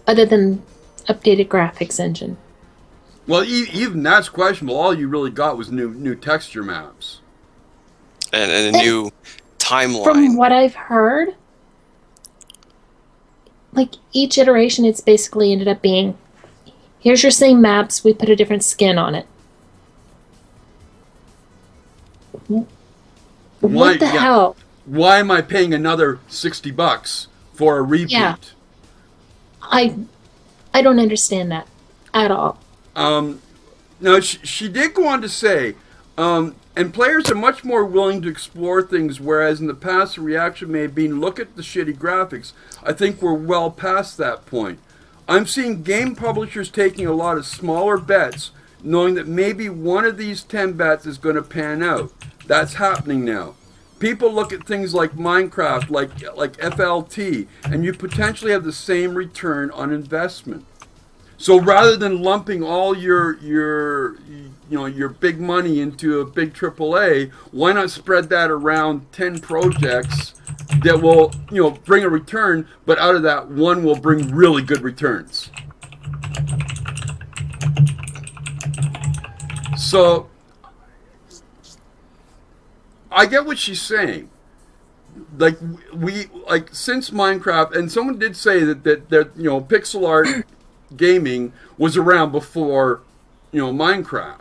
Other than updated graphics engine. Well, even that's questionable. All you really got was new texture maps. And a new timeline. From what I've heard, each iteration, it's basically ended up being, here's your same maps, we put a different skin on it. What the hell? Why am I paying another $60 for a repeat? Yeah. I don't understand that at all. Now, she did go on to say, and players are much more willing to explore things, whereas in the past the reaction may have been, look at the shitty graphics. I think we're well past that point. I'm seeing game publishers taking a lot of smaller bets, knowing that maybe one of these 10 bets is going to pan out. That's happening now. People look at things like Minecraft, like FLT, and you potentially have the same return on investment. So rather than lumping all your your big money into a big AAA, why not spread that around 10 projects that will bring a return, but out of that one will bring really good returns. So I get what she's saying. Like since Minecraft, and someone did say that pixel art gaming was around before Minecraft,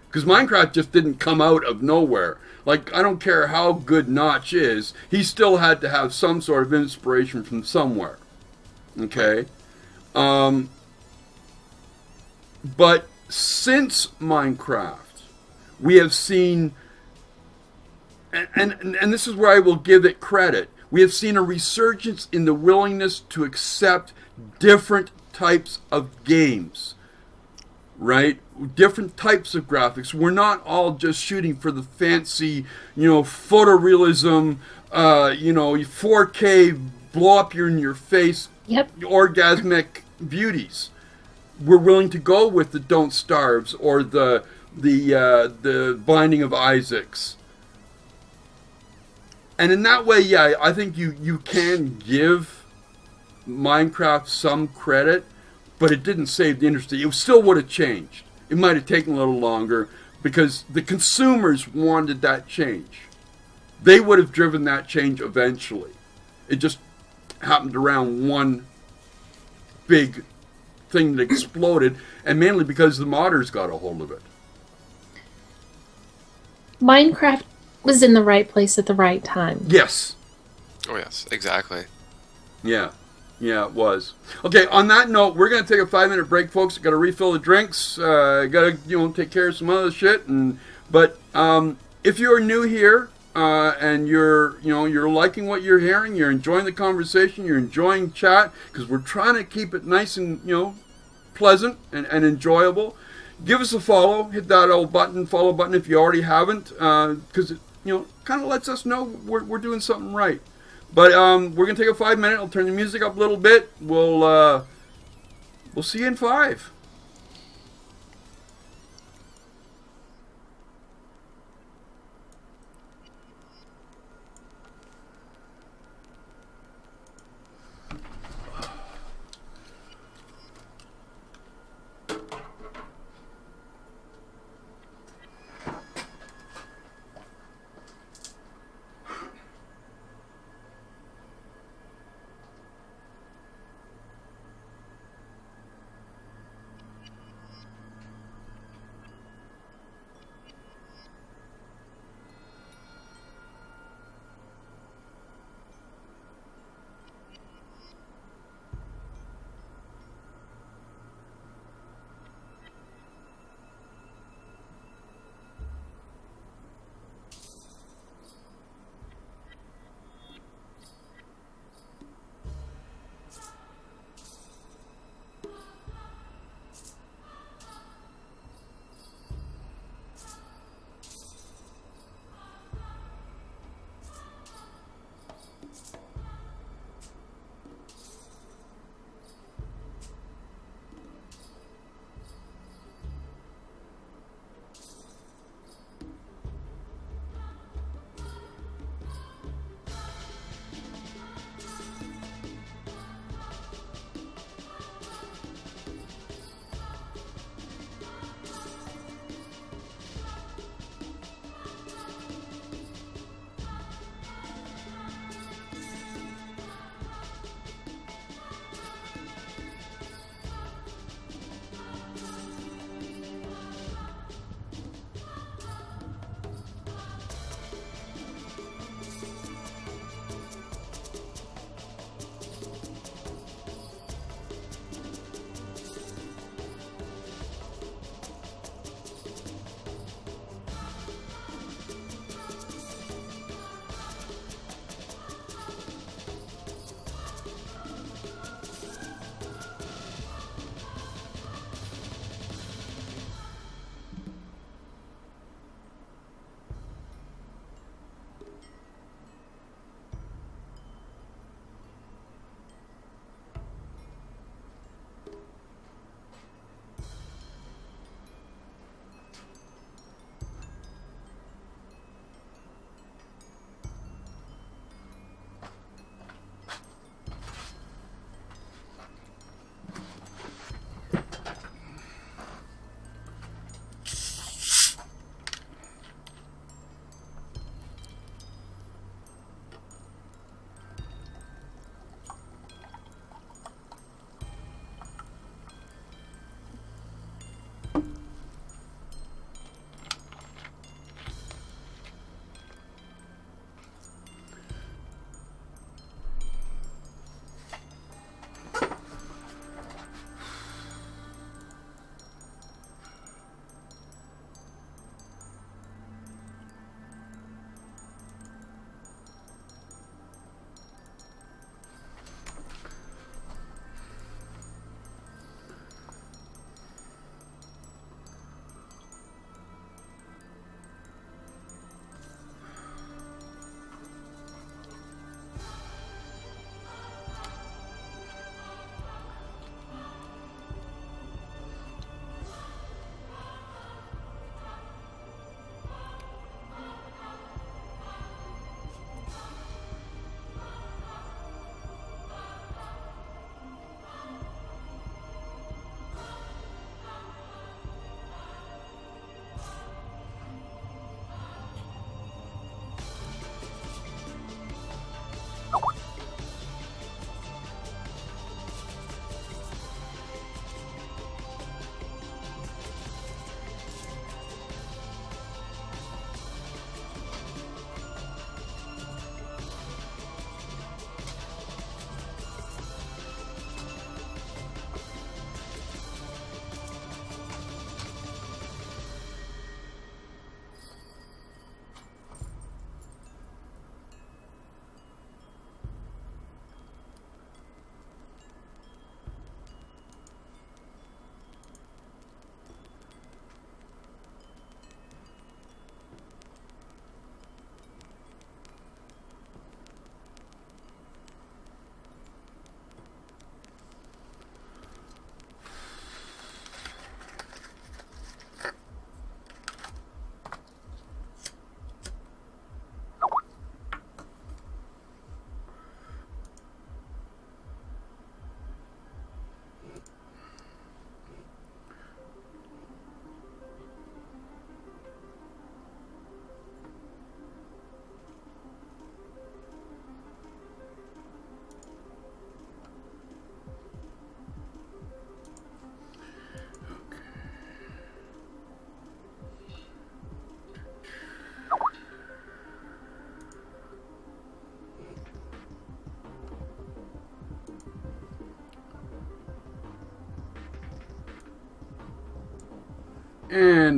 because Minecraft just didn't come out of nowhere. Like, I don't care how good Notch is, he still had to have some sort of inspiration from somewhere. Okay, but since Minecraft, we have seen, and this is where I will give it credit, we have seen a resurgence in the willingness to accept different types of games, right? Different types of graphics. We're not all just shooting for the fancy, photorealism, 4K, blow up in your face, orgasmic beauties. We're willing to go with the Don't Starves or the Binding of Isaacs. And in that way, yeah, I think you can give Minecraft some credit, but it didn't save the industry. It still would have changed. It might have taken a little longer because the consumers wanted that change. They would have driven that change eventually. It just happened around one big thing that exploded, and mainly because the modders got a hold of it. Minecraft was in the right place at the right time. Yes. Oh, yes, exactly. Yeah. Yeah, it was. Okay, on that note, we're going to take a 5-minute break, folks. Got to refill the drinks. Got to, take care of some other shit. But if you're new here and you're liking what you're hearing, you're enjoying the conversation, you're enjoying chat, because we're trying to keep it nice and, pleasant and enjoyable, give us a follow. Hit that old follow button if you already haven't, because it, kind of lets us know we're doing something right. But we're going to take a 5-minute. I'll turn the music up a little bit. We'll see you in 5.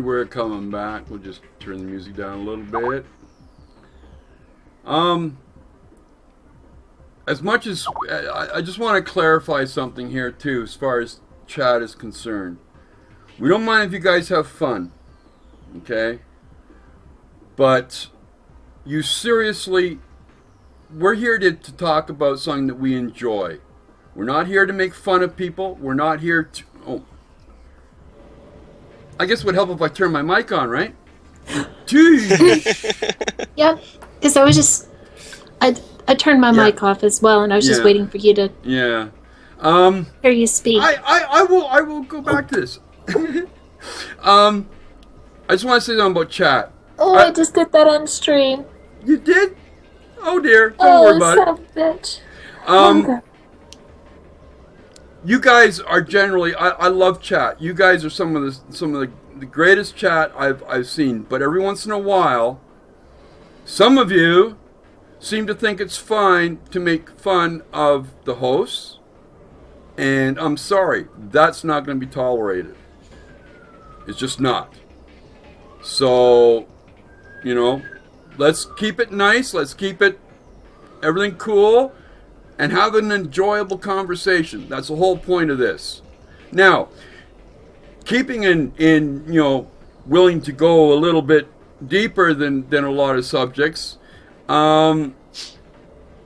and we're coming back. We'll just turn the music down a little bit. As much as I just want to clarify something here too, as far as chat is concerned. We don't mind if you guys have fun, okay? But you seriously, we're here to talk about something that we enjoy. We're not here to make fun of people. We're not here to... Oh. I guess it would help if I turn my mic on, right? Yep, because I was just... I turned my mic off as well, and I was just waiting for you to hear you speak. I will go back to this. I just want to say something about chat. Oh, I just did that on stream. You did? Oh dear. Don't worry about it. Bitch. You guys are generally. I love chat. You guys are some of the greatest chat I've seen. But every once in a while, some of you seem to think it's fine to make fun of the hosts, and I'm sorry, that's not going to be tolerated. It's just not. So, you know, let's keep it nice. Let's keep it everything cool, and have an enjoyable conversation. That's the whole point of this. Now, keeping in you know, willing to go a little bit deeper than a lot of subjects.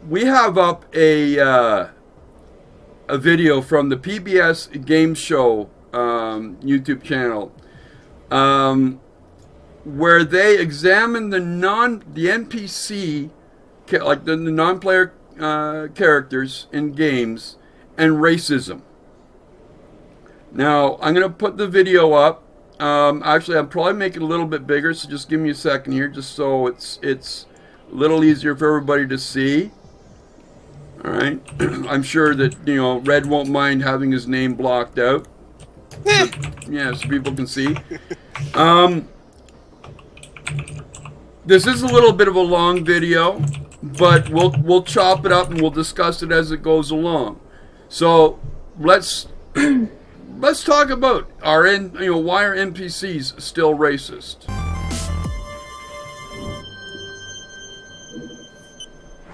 We have up a video from the PBS Game Show YouTube channel, where they examine the NPC, like the non-player characters in games, and racism. Now I'm gonna put the video up. Actually, I'll probably make it a little bit bigger, so just give me a second here, just so it's a little easier for everybody to see. All right. I'm sure that, you know, Red won't mind having his name blocked out. Yeah, so people can see. This is a little bit of a long video, but we'll chop it up and we'll discuss it as it goes along. So let's talk about why are NPCs still racist?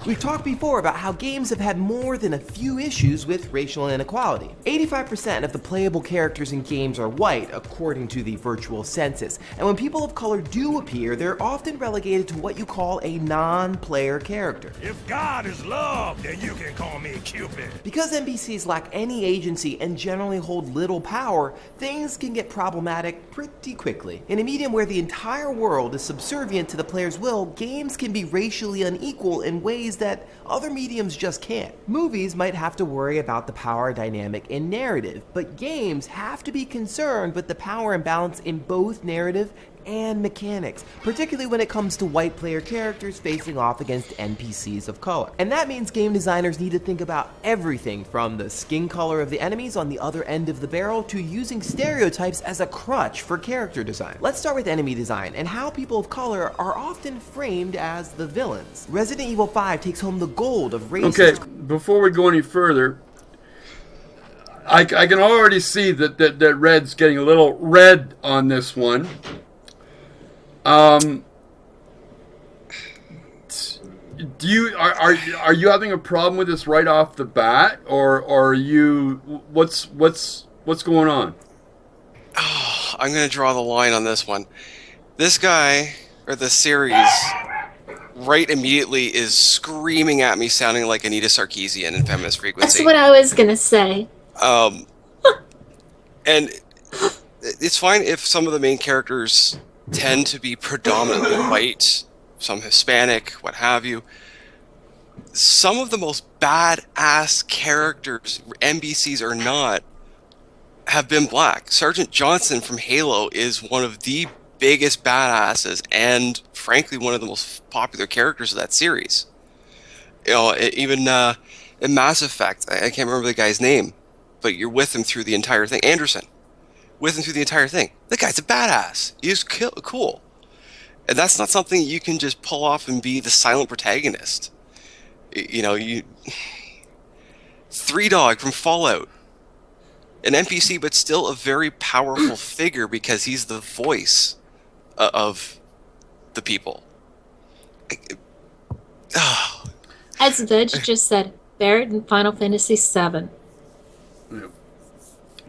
We've talked before about how games have had more than a few issues with racial inequality. 85% of the playable characters in games are white, according to the virtual census, and when people of color do appear, they're often relegated to what you call a non-player character. If God is love, then you can call me Cupid. Because NPCs lack any agency and generally hold little power, things can get problematic pretty quickly. In a medium where the entire world is subservient to the player's will, games can be racially unequal in ways that other mediums just can't. Movies might have to worry about the power dynamic in narrative, but games have to be concerned with the power imbalance in both narrative and mechanics, particularly when it comes to white player characters facing off against NPCs of color. And that means game designers need to think about everything from the skin color of the enemies on the other end of the barrel to using stereotypes as a crutch for character design. Let's start with enemy design and how people of color are often framed as the villains. Resident Evil 5 takes home the gold of racist... Okay, before we go any further, I can already see that Red's getting a little red on this one. Are you having a problem with this right off the bat, or are you what's going on? Oh, I'm gonna draw the line on this one. This guy or this series, right immediately is screaming at me, sounding like Anita Sarkeesian in Feminist Frequency. That's what I was gonna say. And it's fine if some of the main characters tend to be predominantly white, some Hispanic, what have you. Some of the most badass characters, NPCs or not, have been black. Sergeant Johnson from Halo is one of the biggest badasses and, frankly, one of the most popular characters of that series. You know, even in Mass Effect, I can't remember the guy's name, but you're with him through the entire thing. Anderson. With him through the entire thing. The guy's a badass. He's cool. And that's not something you can just pull off and be the silent protagonist. You know, Three Dog from Fallout. an NPC, but still a very powerful figure because he's the voice of the people. As Veg just said, Barrett in Final Fantasy VII. Yeah.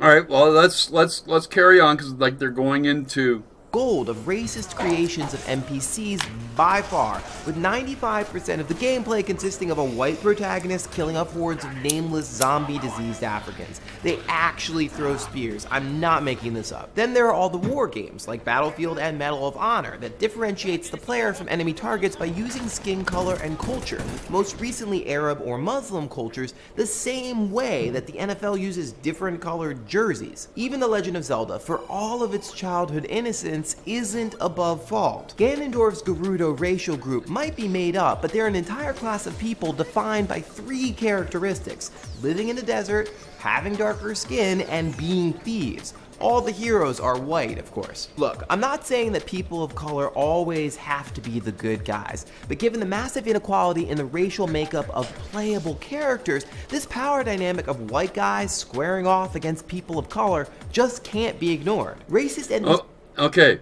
All right, well let's carry on because like they're going into Gold of racist creations of NPCs by far, with 95% of the gameplay consisting of a white protagonist killing off hordes of nameless zombie-diseased Africans. They actually throw spears, I'm not making this up. Then there are all the war games, like Battlefield and Medal of Honor, that differentiates the player from enemy targets by using skin color and culture, most recently Arab or Muslim cultures, the same way that the NFL uses different colored jerseys. Even The Legend of Zelda, for all of its childhood innocence, isn't above fault. Ganondorf's Gerudo racial group might be made up, but they're an entire class of people defined by 3 characteristics: living in the desert, having darker skin, and being thieves. All the heroes are white, of course. Look, I'm not saying that people of color always have to be the good guys, but given the massive inequality in the racial makeup of playable characters, this power dynamic of white guys squaring off against people of color just can't be ignored. Racist and okay.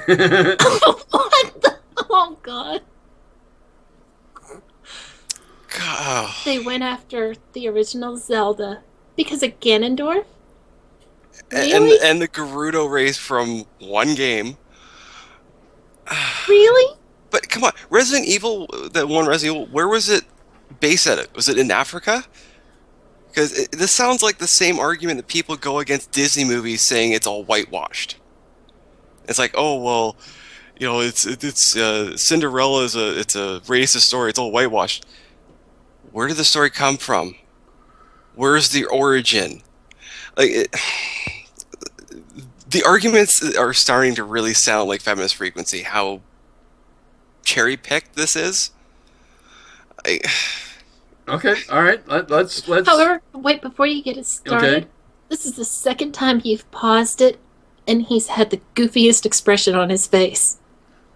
What the? Oh, God. God. They went after the original Zelda because of Ganondorf? Really? And the Gerudo race from one game. Really? But come on, Resident Evil, that one Resident Evil, where was it based at? Was it in Africa? Because this sounds like the same argument that people go against Disney movies saying it's all whitewashed. It's like, oh well, you know, it's Cinderella is a racist story. It's all whitewashed. Where did the story come from? Where's the origin? Like, the arguments are starting to really sound like Feminist Frequency. How cherry-picked this is. Okay, all right. Let's. However, wait, before you get it started, Okay. This is the second time you've paused it, and he's had the goofiest expression on his face.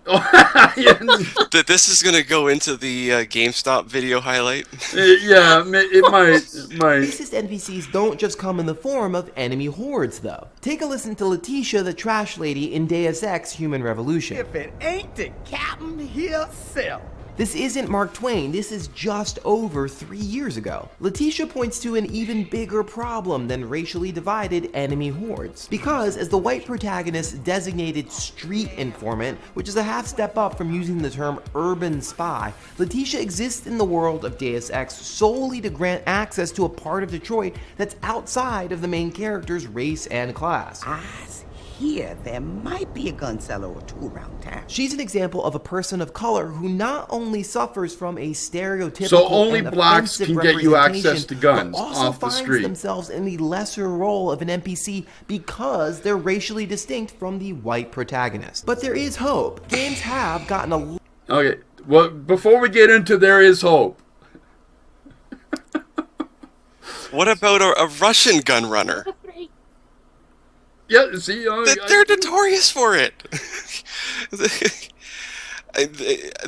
That this is going to go into the GameStop video highlight. Yeah, it might. Racist NPCs don't just come in the form of enemy hordes, though. Take a listen to Letitia the Trash Lady in Deus Ex Human Revolution. If it ain't the captain himself. This isn't Mark Twain, this is just over 3 years ago. Letitia points to an even bigger problem than racially divided enemy hordes. Because, as the white protagonist's designated street informant, which is a half step up from using the term urban spy, Letitia exists in the world of Deus Ex solely to grant access to a part of Detroit that's outside of the main character's race and class. I hear there might be a gun seller or two around town. She's an example of a person of color who not only suffers from a stereotypical So only and blacks offensive can get you access to representation, guns but also off the finds street. themselves in the lesser role of an NPC because they're racially distinct from the white protagonist. But there is hope. Games have gotten a Okay. Well, before we get into there is hope. What about a Russian gun runner? Yeah. See, They're notorious for it.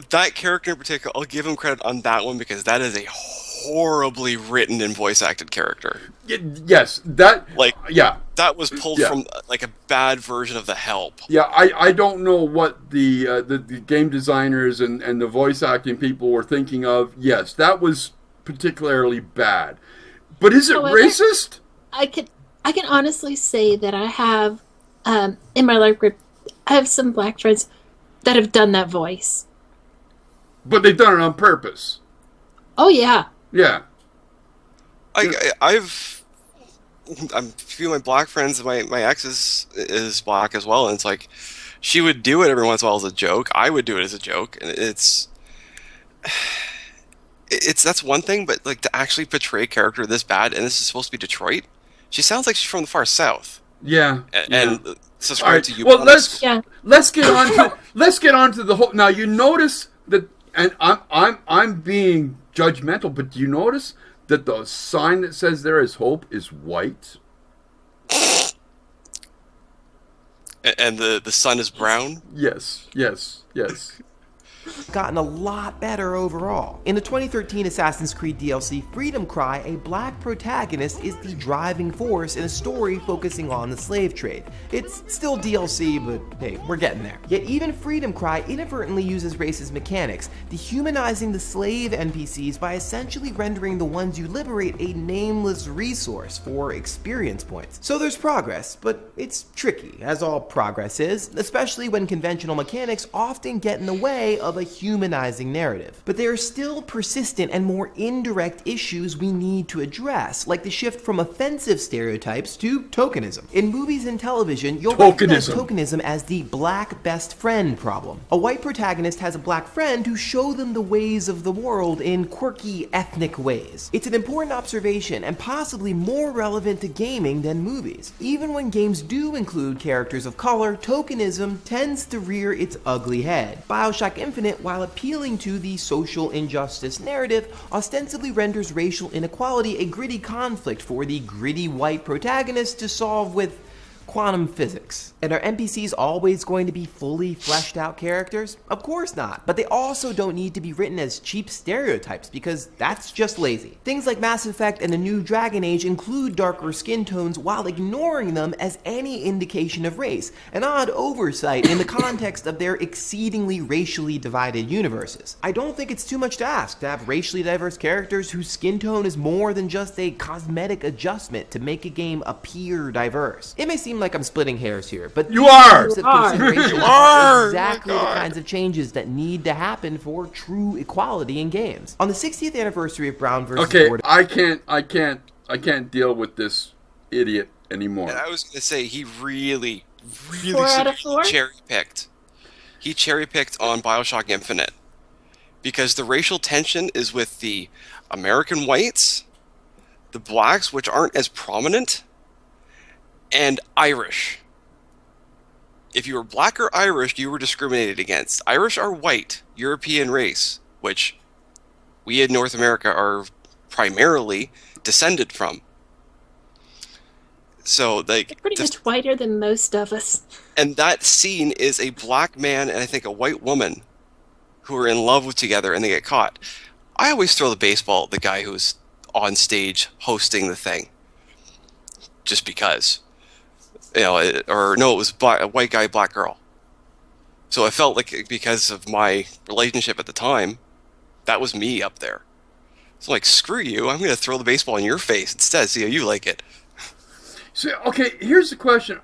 That character in particular, I'll give him credit on that one because that is a horribly written and voice acted character. yes. That. Like, Yeah. that was pulled Yeah. from like a bad version of The Help. Yeah, I don't know what the game designers and the voice acting people were thinking of. Yes, that was particularly bad. But is it However, racist? I can honestly say that I have, in my life group, I have some black friends that have done that voice. But they've done it on purpose. Oh, yeah. Yeah. I'm a few of my black friends. My ex is black as well, and it's like she would do it every once in a while as a joke. I would do it as a joke, and it's that's one thing. But like to actually portray a character this bad, and this is supposed to be Detroit. She sounds like she's from the far south. Yeah. And yeah. subscribe All right, to you. well, let's Yeah. get on to the whole. Now you notice that, and I'm being judgmental, but do you notice that the sign that says there is hope is white? And the sun is brown. Yes. gotten a lot better overall. In the 2013 Assassin's Creed DLC Freedom Cry, a black protagonist is the driving force in a story focusing on the slave trade. It's still DLC, but hey, we're getting there. Yet even Freedom Cry inadvertently uses racist mechanics, dehumanizing the slave NPCs by essentially rendering the ones you liberate a nameless resource for experience points. So there's progress, but it's tricky, as all progress is, especially when conventional mechanics often get in the way of a humanizing narrative. But there are still persistent and more indirect issues we need to address, like the shift from offensive stereotypes to tokenism. In movies and television, you'll recognize tokenism as the black best friend problem. A white protagonist has a black friend who show them the ways of the world in quirky ethnic ways. It's an important observation and possibly more relevant to gaming than movies. Even when games do include characters of color, tokenism tends to rear its ugly head. BioShock Infinite, while appealing to the social injustice narrative, ostensibly renders racial inequality a gritty conflict for the gritty white protagonist to solve with quantum physics. And are NPCs always going to be fully fleshed out characters? Of course not, but they also don't need to be written as cheap stereotypes because that's just lazy. Things like Mass Effect and the new Dragon Age include darker skin tones while ignoring them as any indication of race, an odd oversight in the context of their exceedingly racially divided universes. I don't think it's too much to ask to have racially diverse characters whose skin tone is more than just a cosmetic adjustment to make a game appear diverse. It may seem like I'm splitting hairs here, but you are exactly the kinds of changes that need to happen for true equality in games. On the 60th anniversary of Brown vs. Board, I can't deal with this idiot anymore. And I was gonna say he really 4 out of 4? cherry-picked. He cherry-picked on BioShock Infinite because the racial tension is with the American whites, the blacks, which aren't as prominent, and Irish. If you were black or Irish, you were discriminated against. Irish are white, European race, which we in North America are primarily descended from. So, They're pretty much whiter than most of us. And that scene is a black man and I think a white woman who are in love with together and they get caught. I always throw the baseball at the guy who's on stage hosting the thing. Just because. You know, it was a white guy, black girl. So I felt like because of my relationship at the time, that was me up there. So like, screw you, I'm going to throw the baseball in your face instead, see how you like it. So, okay, here's the question.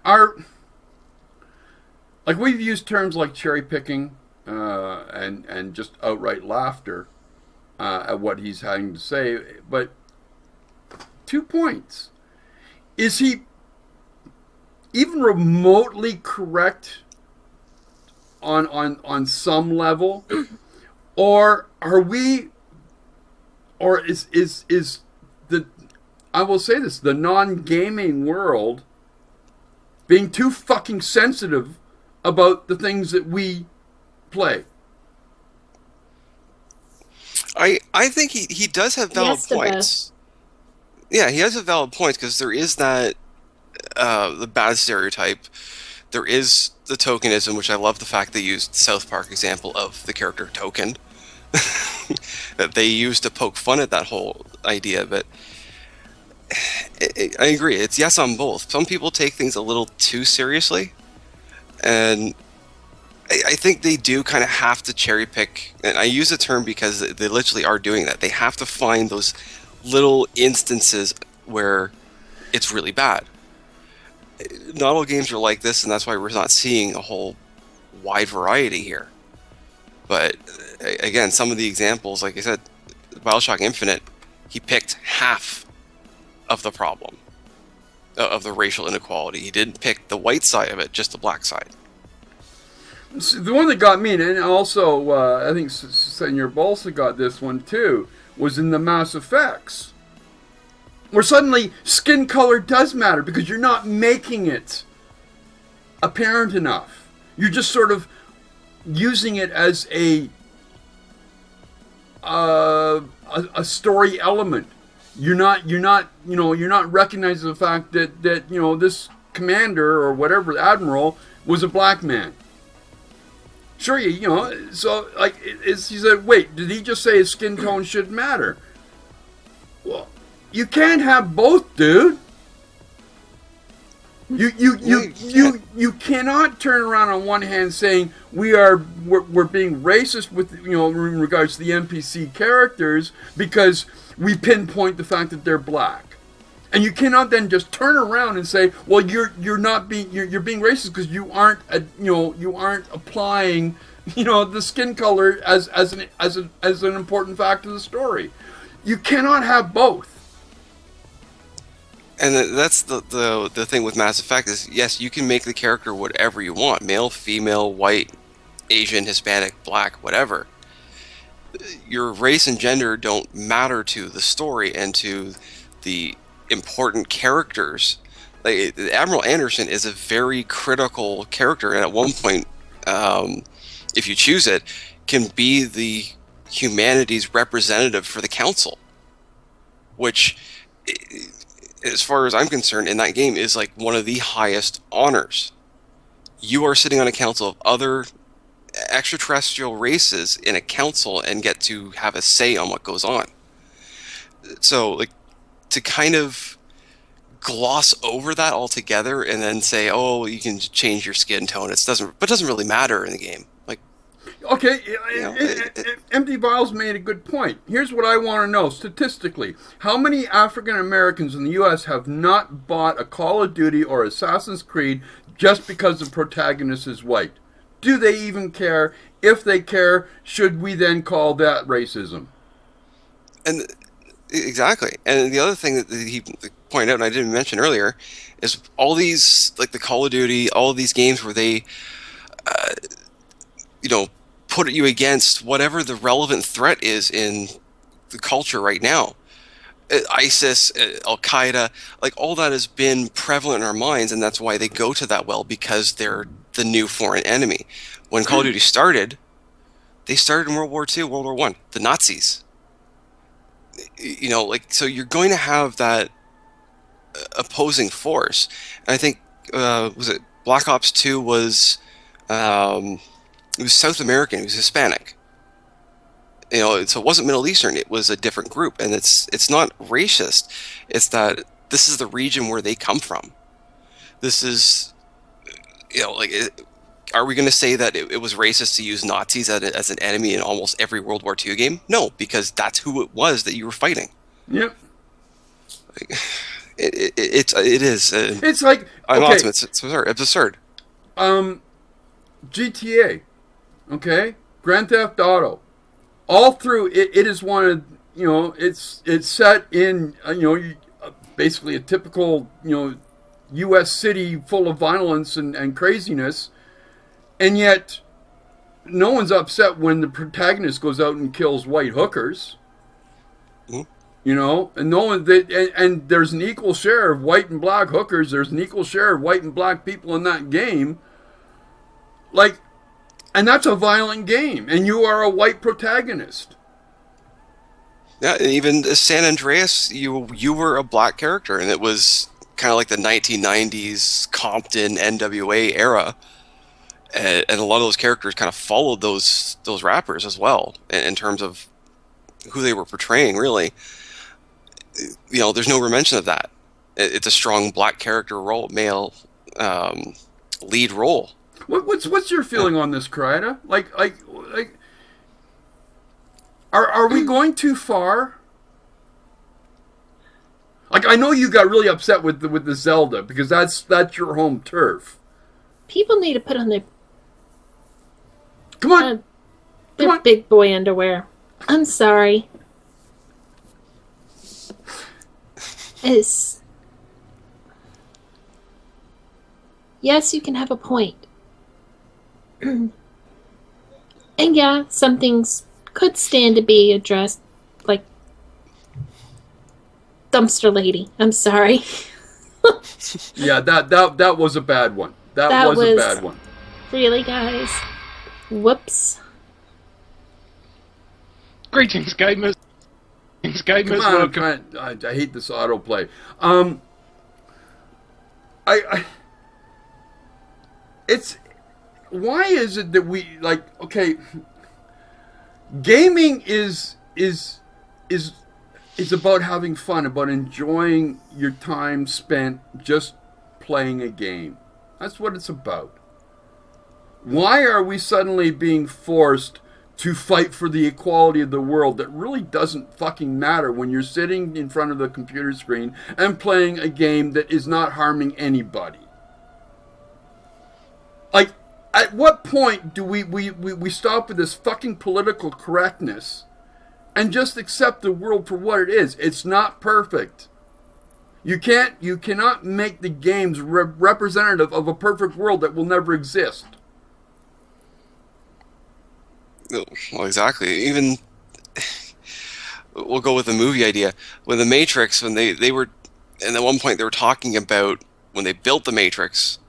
We've used terms like cherry picking and just outright laughter at what he's having to say, but 2 points. Is he even remotely correct on some level, or are we, or is the, I will say this, the non-gaming world being too fucking sensitive about the things that we play? I think he does have valid points. Yeah, he has a valid point because there is that the bad stereotype. There is the tokenism, which I love the fact they used the South Park example of the character Token that they used to poke fun at that whole idea. But I agree, it's yes on both. Some people take things a little too seriously, and I think they do kind of have to cherry pick, and I use the term because they literally are doing that. They have to find those little instances where it's really bad. Not all games are like this, and that's why we're not seeing a whole wide variety here. But again, some of the examples, like I said, BioShock Infinite, he picked half of the problem of the racial inequality. He didn't pick the white side of it, just the black side. The one that got me, and also I think Senor Balsa got this one too, was in the Mass Effects, where suddenly skin color does matter because you're not making it apparent enough. You're just sort of using it as a story element. You're not recognizing the fact that this commander or whatever admiral was a black man. Sure, you know. So like, he said, wait, did he just say his skin tone shouldn't matter? Well, you can't have both, dude. You cannot turn around on one hand saying we're being racist with, you know, in regards to the NPC characters because we pinpoint the fact that they're black, and you cannot then just turn around and say, well, you're being racist because you aren't applying, you know, the skin color as an important fact of the story. You cannot have both. And that's the thing with Mass Effect is, yes, you can make the character whatever you want. Male, female, white, Asian, Hispanic, black, whatever. Your race and gender don't matter to the story and to the important characters. Like, Admiral Anderson is a very critical character, and at one point, if you choose it, can be the humanity's representative for the Council. Which, as far as I'm concerned, in that game is like one of the highest honors. You are sitting on a council of other extraterrestrial races in a council and get to have a say on what goes on. So, like, to kind of gloss over that altogether and then say, "Oh, you can change your skin tone," it doesn't really matter in the game. Like, okay, you know, Empty Vials made a good point. Here's what I want to know statistically: how many African Americans in the U.S. have not bought a Call of Duty or Assassin's Creed just because the protagonist is white? Do they even care? If they care, should we then call that racism? And exactly. And the other thing that he pointed out, and I didn't mention earlier, is all these, like the Call of Duty, all of these games where they, you know, put you against whatever the relevant threat is in the culture right now. ISIS, Al-Qaeda, like all that has been prevalent in our minds, and that's why they go to that well, because they're the new foreign enemy. When Call of Duty started, they started in World War II, World War I, the Nazis. You know, like, so you're going to have that opposing force. And I think, was it Black Ops 2 was, it was South American, it was Hispanic. You know, so it wasn't Middle Eastern, it was a different group. And it's not racist, it's that this is the region where they come from. This is, you know, like, are we going to say that it was racist to use Nazis as an enemy in almost every World War II game? No, because that's who it was that you were fighting. Yep. Like, it is. It's like, okay. okay. It's absurd. GTA, okay? Grand Theft Auto. All through, it is one of, you know, it's set in, you know, basically a typical, you know, U.S. city full of violence and craziness, and yet no one's upset when the protagonist goes out and kills white hookers. Mm-hmm. You know, and no one, and there's an equal share of white and black hookers. There's an equal share of white and black people in that game. Like, and that's a violent game, and you are a white protagonist. Yeah, and even San Andreas, you were a black character, and it was kind of like the 1990s Compton NWA era, and a lot of those characters kind of followed those rappers as well in terms of who they were portraying. Really, you know, there's no mention of that. It's a strong black character role, male lead role. What's your feeling on this, Karida? Like, are we going too far? Like, I know you got really upset with the Zelda because that's your home turf. People need to put on their Come on, their big boy underwear. I'm sorry. Yes, you can have a point. And yeah, some things could stand to be addressed, like dumpster lady. I'm sorry. Yeah, that was a bad one. That was a bad one. Really, guys? Whoops. Greetings, gamers. Greetings, gamers. Come Welcome. on. I hate this autoplay. why is it that we like? Okay, gaming is about having fun, about enjoying your time spent just playing a game. That's what it's about. Why are we suddenly being forced to fight for the equality of the world that really doesn't fucking matter when you're sitting in front of the computer screen and playing a game that is not harming anybody? Like, at what point do we stop with this fucking political correctness and just accept the world for what it is? It's not perfect. You cannot make the games representative of a perfect world that will never exist. Well, exactly. Even we'll go with the movie idea. When the Matrix, when they were, and at one point they were talking about when they built the Matrix,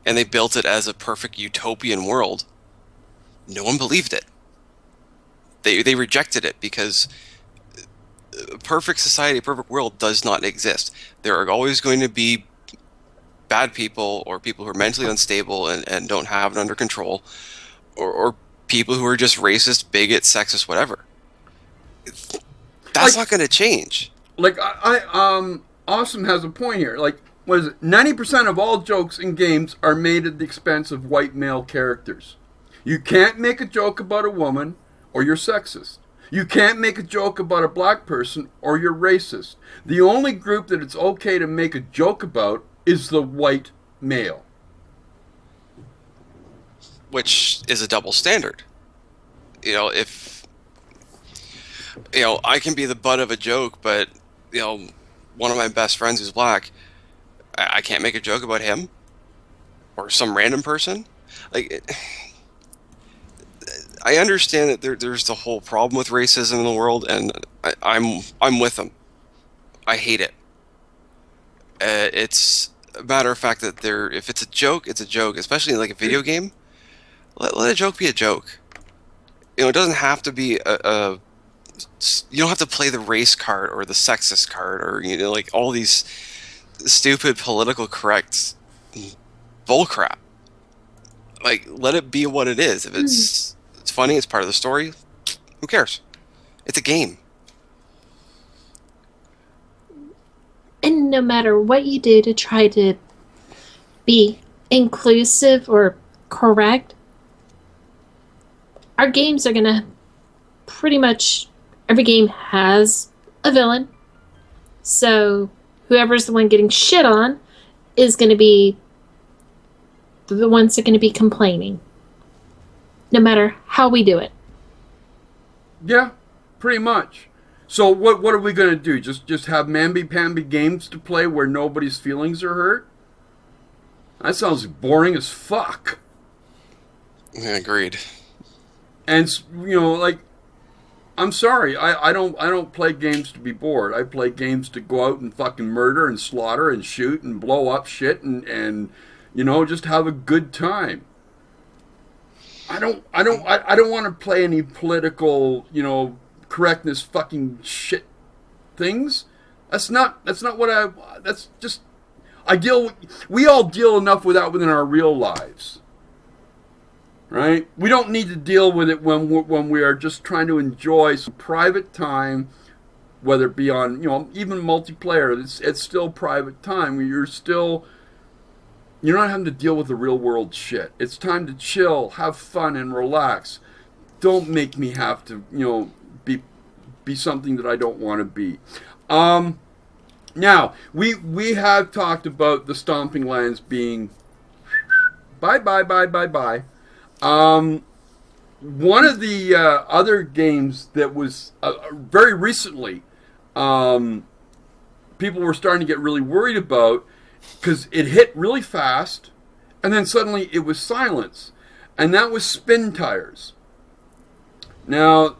and they built it as a perfect utopian world. No one believed it. They rejected it because a perfect society, a perfect world does not exist. There are always going to be bad people or people who are mentally unstable and don't have it under control, or people who are just racist, bigot, sexist, whatever. That's not going to change. Like, Awesome has a point here. Like, what is it? 90% of all jokes in games are made at the expense of white male characters. You can't make a joke about a woman or you're sexist. You can't make a joke about a black person or you're racist. The only group that it's okay to make a joke about is the white male. Which is a double standard. You know, if, you know, I can be the butt of a joke, but, you know, one of my best friends who's black, I can't make a joke about him or some random person. Like, I understand that there's the whole problem with racism in the world, and I'm with them. I hate it. It's a matter of fact that if it's a joke, it's a joke, especially in like a video game. Let a joke be a joke. You know, it doesn't have to be you don't have to play the race card or the sexist card or, you know, like all these stupid political correct bullcrap. Like, let it be what it is. If it's funny, it's part of the story. Who cares? It's a game. And no matter what you do to try to be inclusive or correct, our games are going to pretty much, every game has a villain. So whoever's the one getting shit on is going to be the ones that are going to be complaining. No matter how we do it. Yeah, pretty much. So what are we going to do? Just have mamby-pamby games to play where nobody's feelings are hurt? That sounds boring as fuck. Yeah, agreed. And, you know, like, I'm sorry, I don't play games to be bored. I play games to go out and fucking murder and slaughter and shoot and blow up shit and you know, just have a good time. I don't want to play any political, you know, correctness fucking shit things. That's not what that's just, we all deal enough with that within our real lives. Right? We don't need to deal with it when we are just trying to enjoy some private time, whether it be on, you know, even multiplayer. It's still private time where you're not having to deal with the real world shit. It's time to chill, have fun, and relax. Don't make me have to, you know, be something that I don't want to be. Now, we have talked about the Stomping Lands being bye. One of the other games that was very recently, people were starting to get really worried about, because it hit really fast, and then suddenly it was silence, and that was Spin Tires. Now,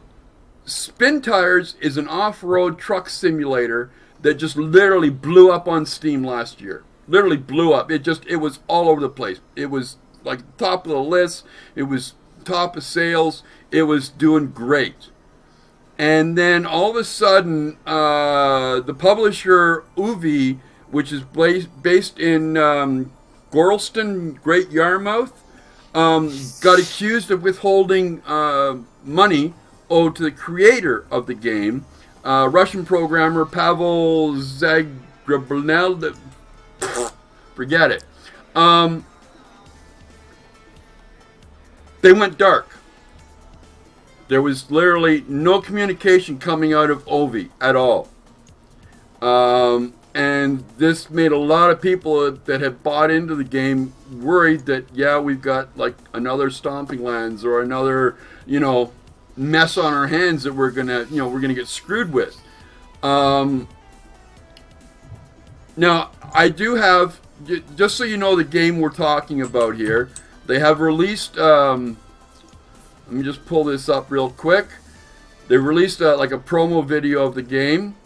Spin Tires is an off-road truck simulator that just literally blew up on Steam last year. Literally blew up. It was all over the place. It was like top of the list. It was top of sales. It was doing great. And then all of a sudden, the publisher Uvi, which is based in Gorleston, Great Yarmouth, got accused of withholding money owed to the creator of the game, Russian programmer Pavel Zagrabnel. Forget it. They went dark. There was literally no communication coming out of Ovi at all. And this made a lot of people that had bought into the game worried that, yeah, we've got like another Stomping Lands or another, mess on our hands that we're gonna get screwed with. Now, I do have, just so you know the game we're talking about here, they have released, let me just pull this up real quick. They released like a promo video of the game.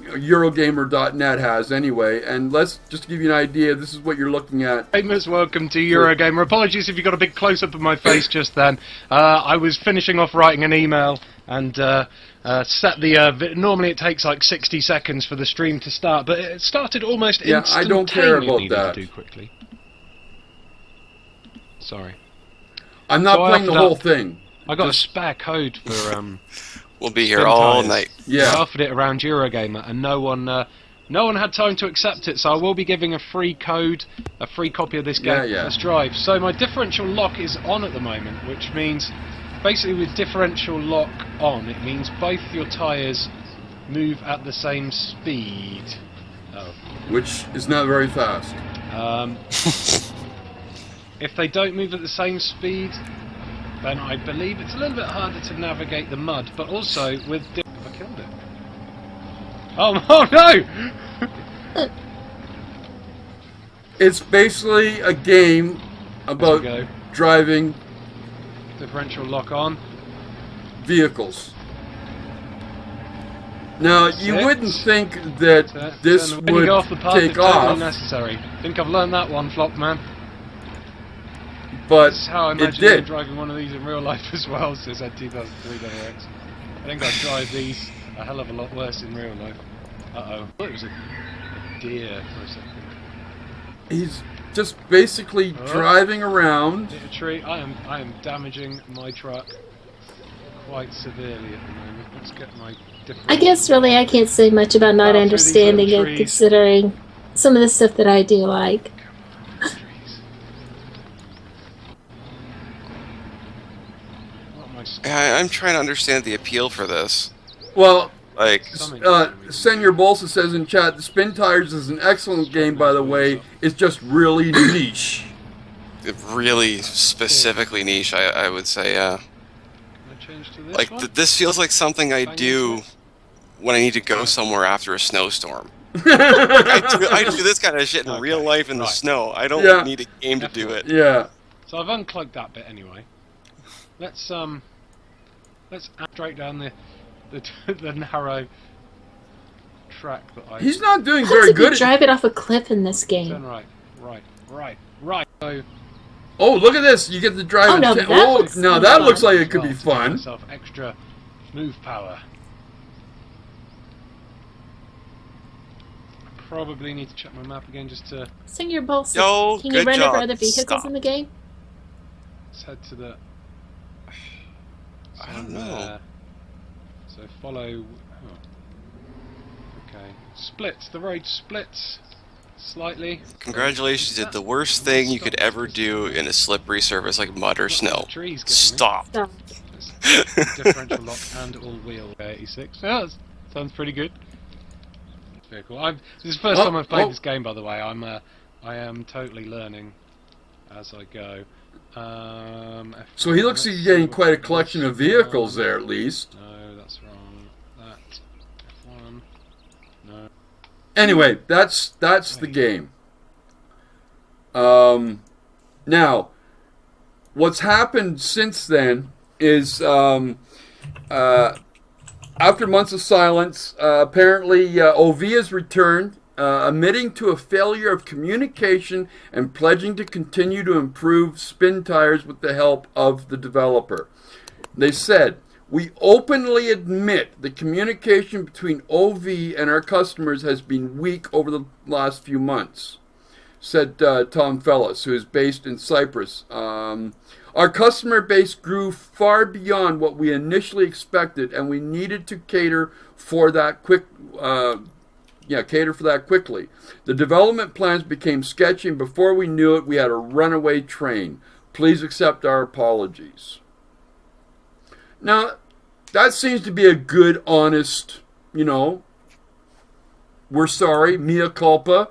Eurogamer.net has anyway, and let's just give you an idea. This is what you're looking at. Gamers, welcome to Eurogamer. Apologies if you got a big close-up of my face just then. I was finishing off writing an email and set the... normally it takes like 60 seconds for the stream to start, but it started almost instantaneously. I don't care about that. To do quickly. Sorry. I'm not playing the whole thing. I got a spare code for... We'll be here all night. Yeah. I offered it around Eurogamer, and no one had time to accept it. So I will be giving a free code, a free copy of this game, this drive. So my differential lock is on at the moment, which means basically with differential lock on, it means both your tyres move at the same speed. Oh. Which is not very fast. If they don't move at the same speed, then I believe it's a little bit harder to navigate the mud, but also with... I killed it. Oh no! It's basically a game about driving... Differential lock on. Vehicles. Now, you wouldn't think that this would take off. Necessary. Think I've learned that one, Flop Man. But this is how I it imagine did. Driving one of these in real life as well, since I had 2003 WX. I think I'd drive these a hell of a lot worse in real life. Uh-oh. I thought it was a deer for a second. He's just basically driving around. Hit a tree. I am damaging my truck quite severely at the moment. Let's get my different... I guess really I can't say much about not understanding it, considering some of the stuff that I do like. I'm trying to understand the appeal for this. Well, like, Senor Bolsa says in chat, the Spin Tires is an excellent game, by the way. It's just really niche. Really specifically niche, I would say, yeah. Like, this feels like something I do when I need to go somewhere after a snowstorm. I do this kind of shit in real life in the snow. I don't need a game to do it. Yeah. So I've unclogged that bit anyway. Let's straight down the narrow track that I... He's not doing very good at... drive it off a cliff in this game. Turn right. So, oh, look at this! You get to drive. Oh, no, that looks like it could be fun. Myself extra move power. Probably need to check my map again just to... Senor Bolsa, Yo, can you run job. over other vehicles in the game? Let's head to the... I don't know. So follow... Oh. Okay. Splits. The road splits slightly. Congratulations, you did the worst thing you could ever do in a slippery surface like mud or snow. Stop. Differential lock and all-wheel 86. Yeah, that sounds pretty good. Very cool. This is the first time I've played this game, by the way. I am totally learning as I go. So he looks like he's getting quite a collection of vehicles there, at least. No, that's wrong. That F1. No. Anyway, that's the game. Now, what's happened since then is after months of silence, apparently OV has returned, admitting to a failure of communication and pledging to continue to improve Spin Tires with the help of the developer. They said, "We openly admit the communication between OV and our customers has been weak over the last few months. said Tom Fellis, who is based in Cyprus. Our customer base grew far beyond what we initially expected, and we needed to cater for that quickly. The development plans became sketchy, and before we knew it, we had a runaway train. Please accept our apologies. Now, that seems to be a good, honest, we're sorry, mea culpa.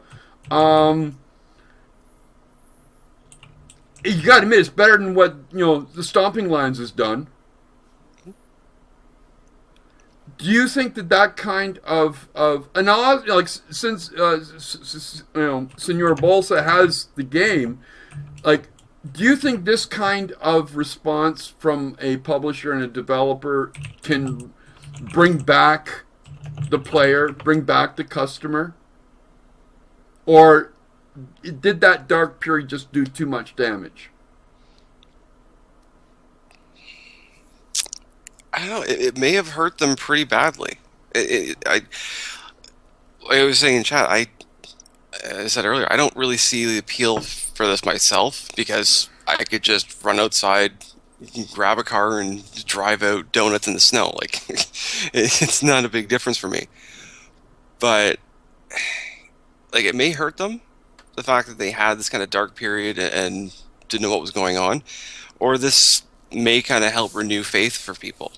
You got to admit, it's better than what, the Stomping Lands has done. Do you think that kind of and now, like, since Senor Bolsa has the game, like, do you think this kind of response from a publisher and a developer can bring back the player, bring back the customer? Or did that dark period just do too much damage? I don't know. It may have hurt them pretty badly. I was saying in chat, I said earlier, I don't really see the appeal for this myself, because I could just run outside, grab a car, and drive out donuts in the snow. Like, it's not a big difference for me. But, like, it may hurt them, the fact that they had this kind of dark period and didn't know what was going on, or this may kind of help renew faith for people.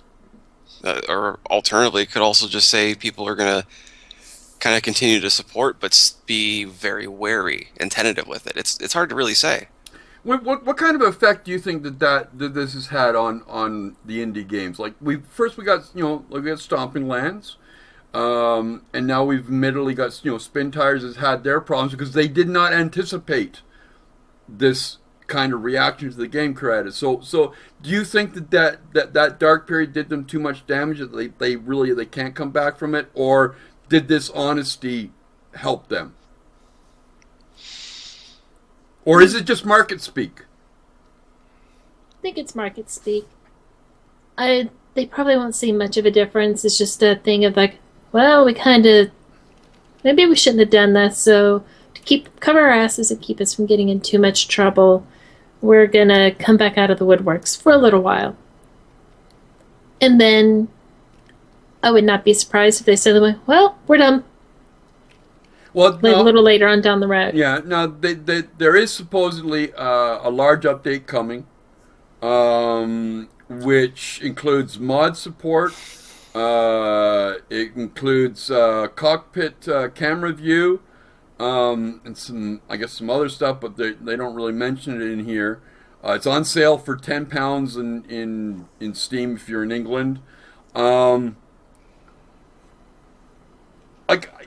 Or alternatively, it could also just say people are going to kind of continue to support, but be very wary and tentative with it. It's hard to really say. What kind of effect do you think that this has had on the indie games? Like, we got Stomping Lands, and now we've admittedly got Spin Tires has had their problems because they did not anticipate this kind of reaction to the game created. So do you think that dark period did them too much damage that they can't come back from it, or did this honesty help them? Or is it just market speak? I think it's market speak. They probably won't see much of a difference. It's just a thing of like, well, maybe we shouldn't have done that, so to cover our asses and keep us from getting in too much trouble, we're going to come back out of the woodworks for a little while. And then I would not be surprised if they said, well, we're done. Well, a little later on down the road. Yeah, now there is supposedly a large update coming, which includes mod support. It includes cockpit camera view, and some other stuff, but they don't really mention it in here. It's on sale for £10 in Steam if you're in England.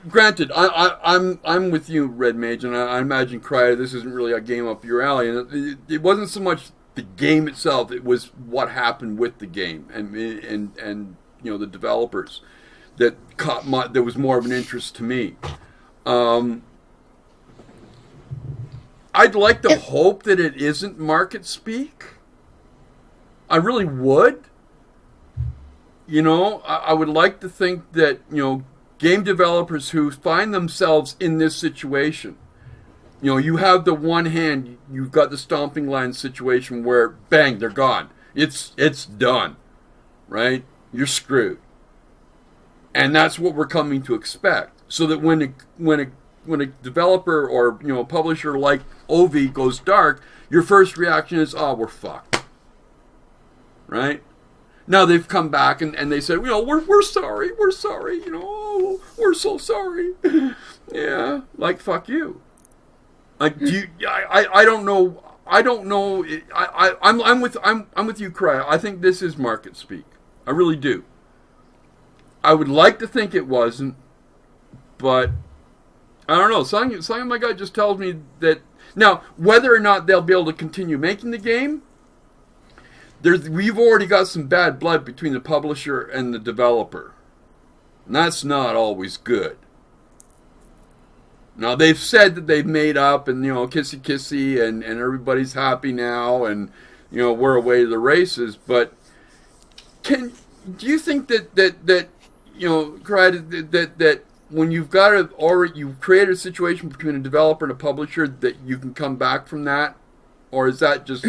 Granted, I'm with you, Red Mage, and I imagine Cryer, this isn't really a game up your alley. And it wasn't so much the game itself; it was what happened with the game and the developers that that was more of an interest to me. I'd like to hope that it isn't market speak. I really would. I would like to think that game developers who find themselves in this situation, you have the one hand, you've got the Stomping Land situation where bang, they're gone. It's done, right? You're screwed, and that's what we're coming to expect. So that when a developer or a publisher like Ovi goes dark, your first reaction is, oh, we're fucked, right? Now they've come back and they said, we're sorry, we're so sorry. Yeah, like, fuck you. Like, I don't know. I'm with you, Cry. I think this is market speak. I really do. I would like to think it wasn't, but I don't know. Something in my gut just tells me that now whether or not they'll be able to continue making the game. We've already got some bad blood between the publisher and the developer. And that's not always good. Now, they've said that they've made up and, kissy kissy and everybody's happy now and, we're away to the races. But do you think that when you've got it already, you've created a situation between a developer and a publisher that you can come back from that, or is that just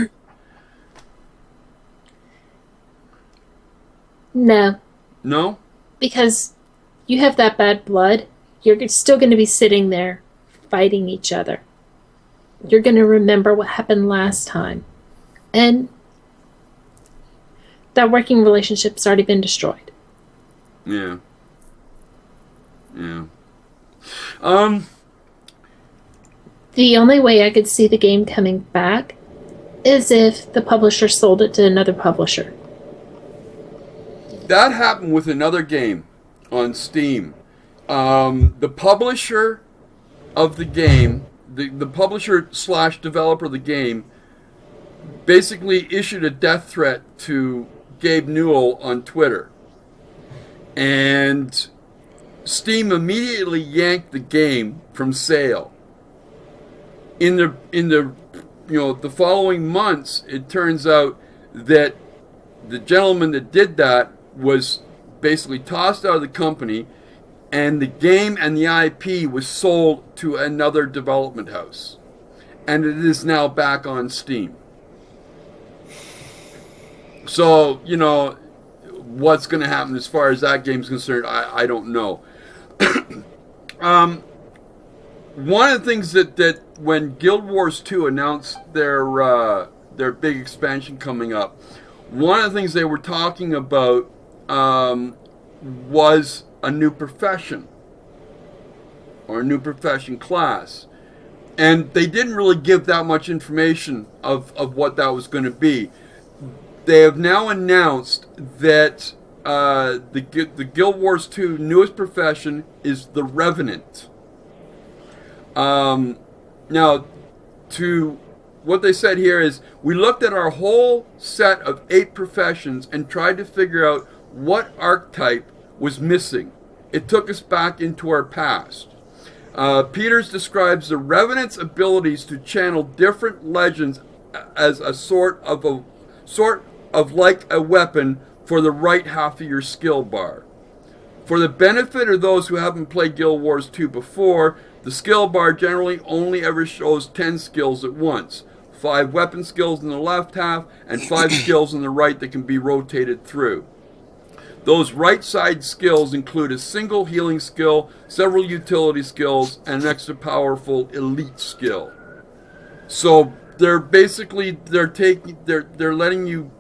No, no? because you have that bad blood. You're still going to be sitting there fighting each other. You're going to remember what happened last time. And that working relationship's already been destroyed. Yeah. Yeah. The only way I could see the game coming back is if the publisher sold it to another publisher. That happened with another game on Steam. The publisher of the game, the publisher / developer of the game, basically issued a death threat to Gabe Newell on Twitter. And Steam immediately yanked the game from sale. In the following months, it turns out that the gentleman that did that was basically tossed out of the company, and the game and the IP was sold to another development house. And it is now back on Steam. So, what's going to happen as far as that game's concerned, I don't know. One of the things that when Guild Wars 2 announced their big expansion coming up, one of the things they were talking about was a new profession or a new profession class. And they didn't really give that much information of what that was going to be. They have now announced that the Guild Wars 2 newest profession is the Revenant. Now, to what they said here is, we looked at our whole set of 8 professions and tried to figure out what archetype was missing. It took us back into our past. Peters describes the Revenant's abilities to channel different legends as a sort of like a weapon for the right half of your skill bar. For the benefit of those who haven't played Guild Wars 2 before, the skill bar generally only ever shows 10 skills at once. 5 weapon skills in the left half and 5 skills in the right that can be rotated through. Those right side skills include a single healing skill, several utility skills, and an extra powerful elite skill. So they're basically they're letting you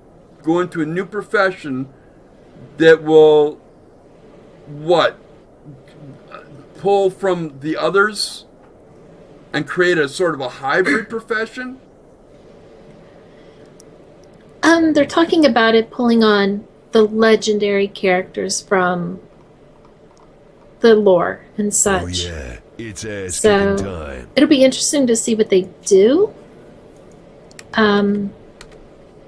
go into a new profession that will pull from the others and create a sort of a hybrid profession. They're talking about it pulling on the legendary characters from the lore and such. Oh yeah, it's ass So kicking time. it'll be interesting to see what they do.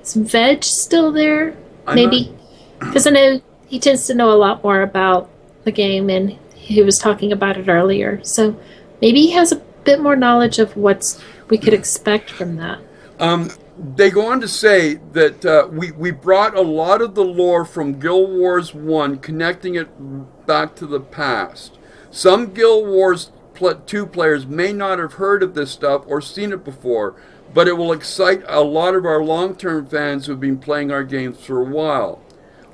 Is Veg still there? Maybe, because I know he tends to know a lot more about the game, and he was talking about it earlier. So maybe he has a bit more knowledge of what we could expect from that. They go on to say that we brought a lot of the lore from Guild Wars 1, connecting it back to the past. Some Guild Wars 2 players may not have heard of this stuff or seen it before, but it will excite a lot of our long-term fans who have been playing our games for a while.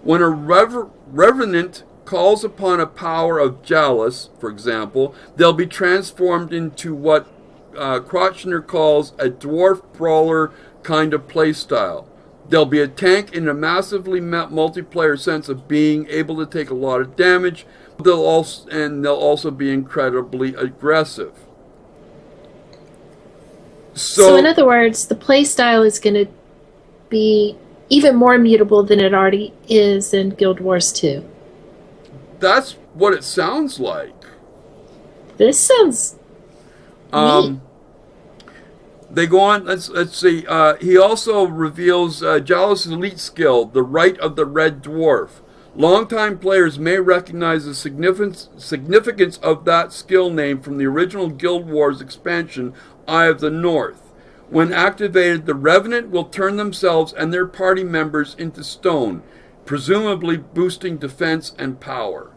When a Revenant calls upon a power of Jalus, for example, they'll be transformed into what Crotchner calls a dwarf brawler kind of playstyle. They'll be a tank in a massively multiplayer sense of being able to take a lot of damage. They'll also be incredibly aggressive. So in other words, the playstyle is going to be even more mutable than it already is in Guild Wars 2. That's what it sounds like. This sounds neat. They go on, let's see, he also reveals Jalus' elite skill, the Right of the Red Dwarf. Longtime players may recognize the significance of that skill name from the original Guild Wars expansion, Eye of the North. When activated, the Revenant will turn themselves and their party members into stone, presumably boosting defense and power.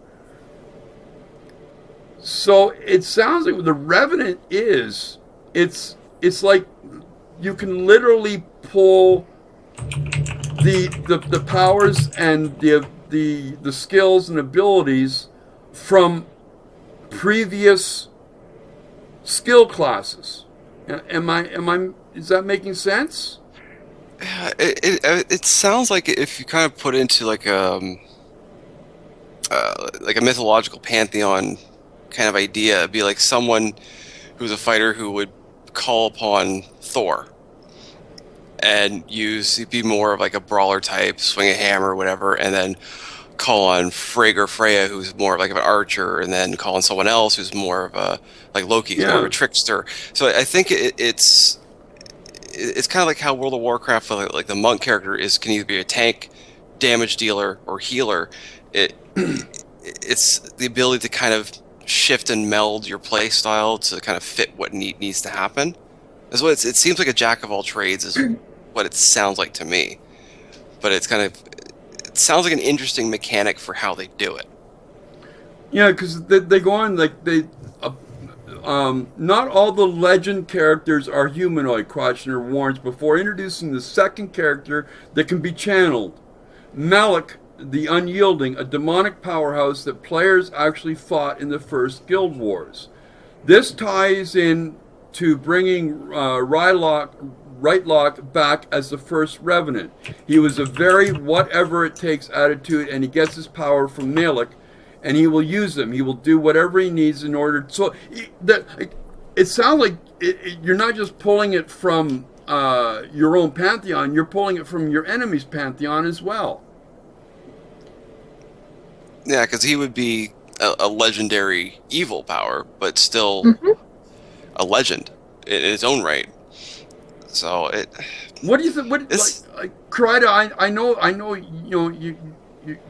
So it sounds like what the Revenant is, it's like you can literally pull the powers and the skills and abilities from previous skill classes. Is that making sense? It sounds like if you kind of put into like a mythological pantheon kind of idea, it'd be like someone who's a fighter who would call upon Thor and be more of like a brawler type, swing a hammer or whatever, and then call on Frigg or Freya, who's more like of an archer, and then call on someone else who's more of a, like Loki, who's more of a trickster. So I think it's kind of like how World of Warcraft, like the monk character can either be a tank, damage dealer, or healer. It's the ability to kind of shift and meld your play style to kind of fit what needs to happen. It seems like a jack of all trades is what it sounds like to me. But it sounds like an interesting mechanic for how they do it. Yeah, because they go on like not all the legend characters are humanoid, Quashner warns before introducing the second character that can be channeled. Malik, the Unyielding, a demonic powerhouse that players actually fought in the first Guild Wars. This ties in to bringing Rightlock back as the first Revenant. He was a very whatever-it-takes attitude, and he gets his power from Malik, and he will use them. He will do whatever he needs in order. So it sounds like you're not just pulling it from your own pantheon, you're pulling it from your enemy's pantheon as well. Yeah, because he would be a legendary evil power, but still a legend in its own right. So it. What do you think? Karida, I know.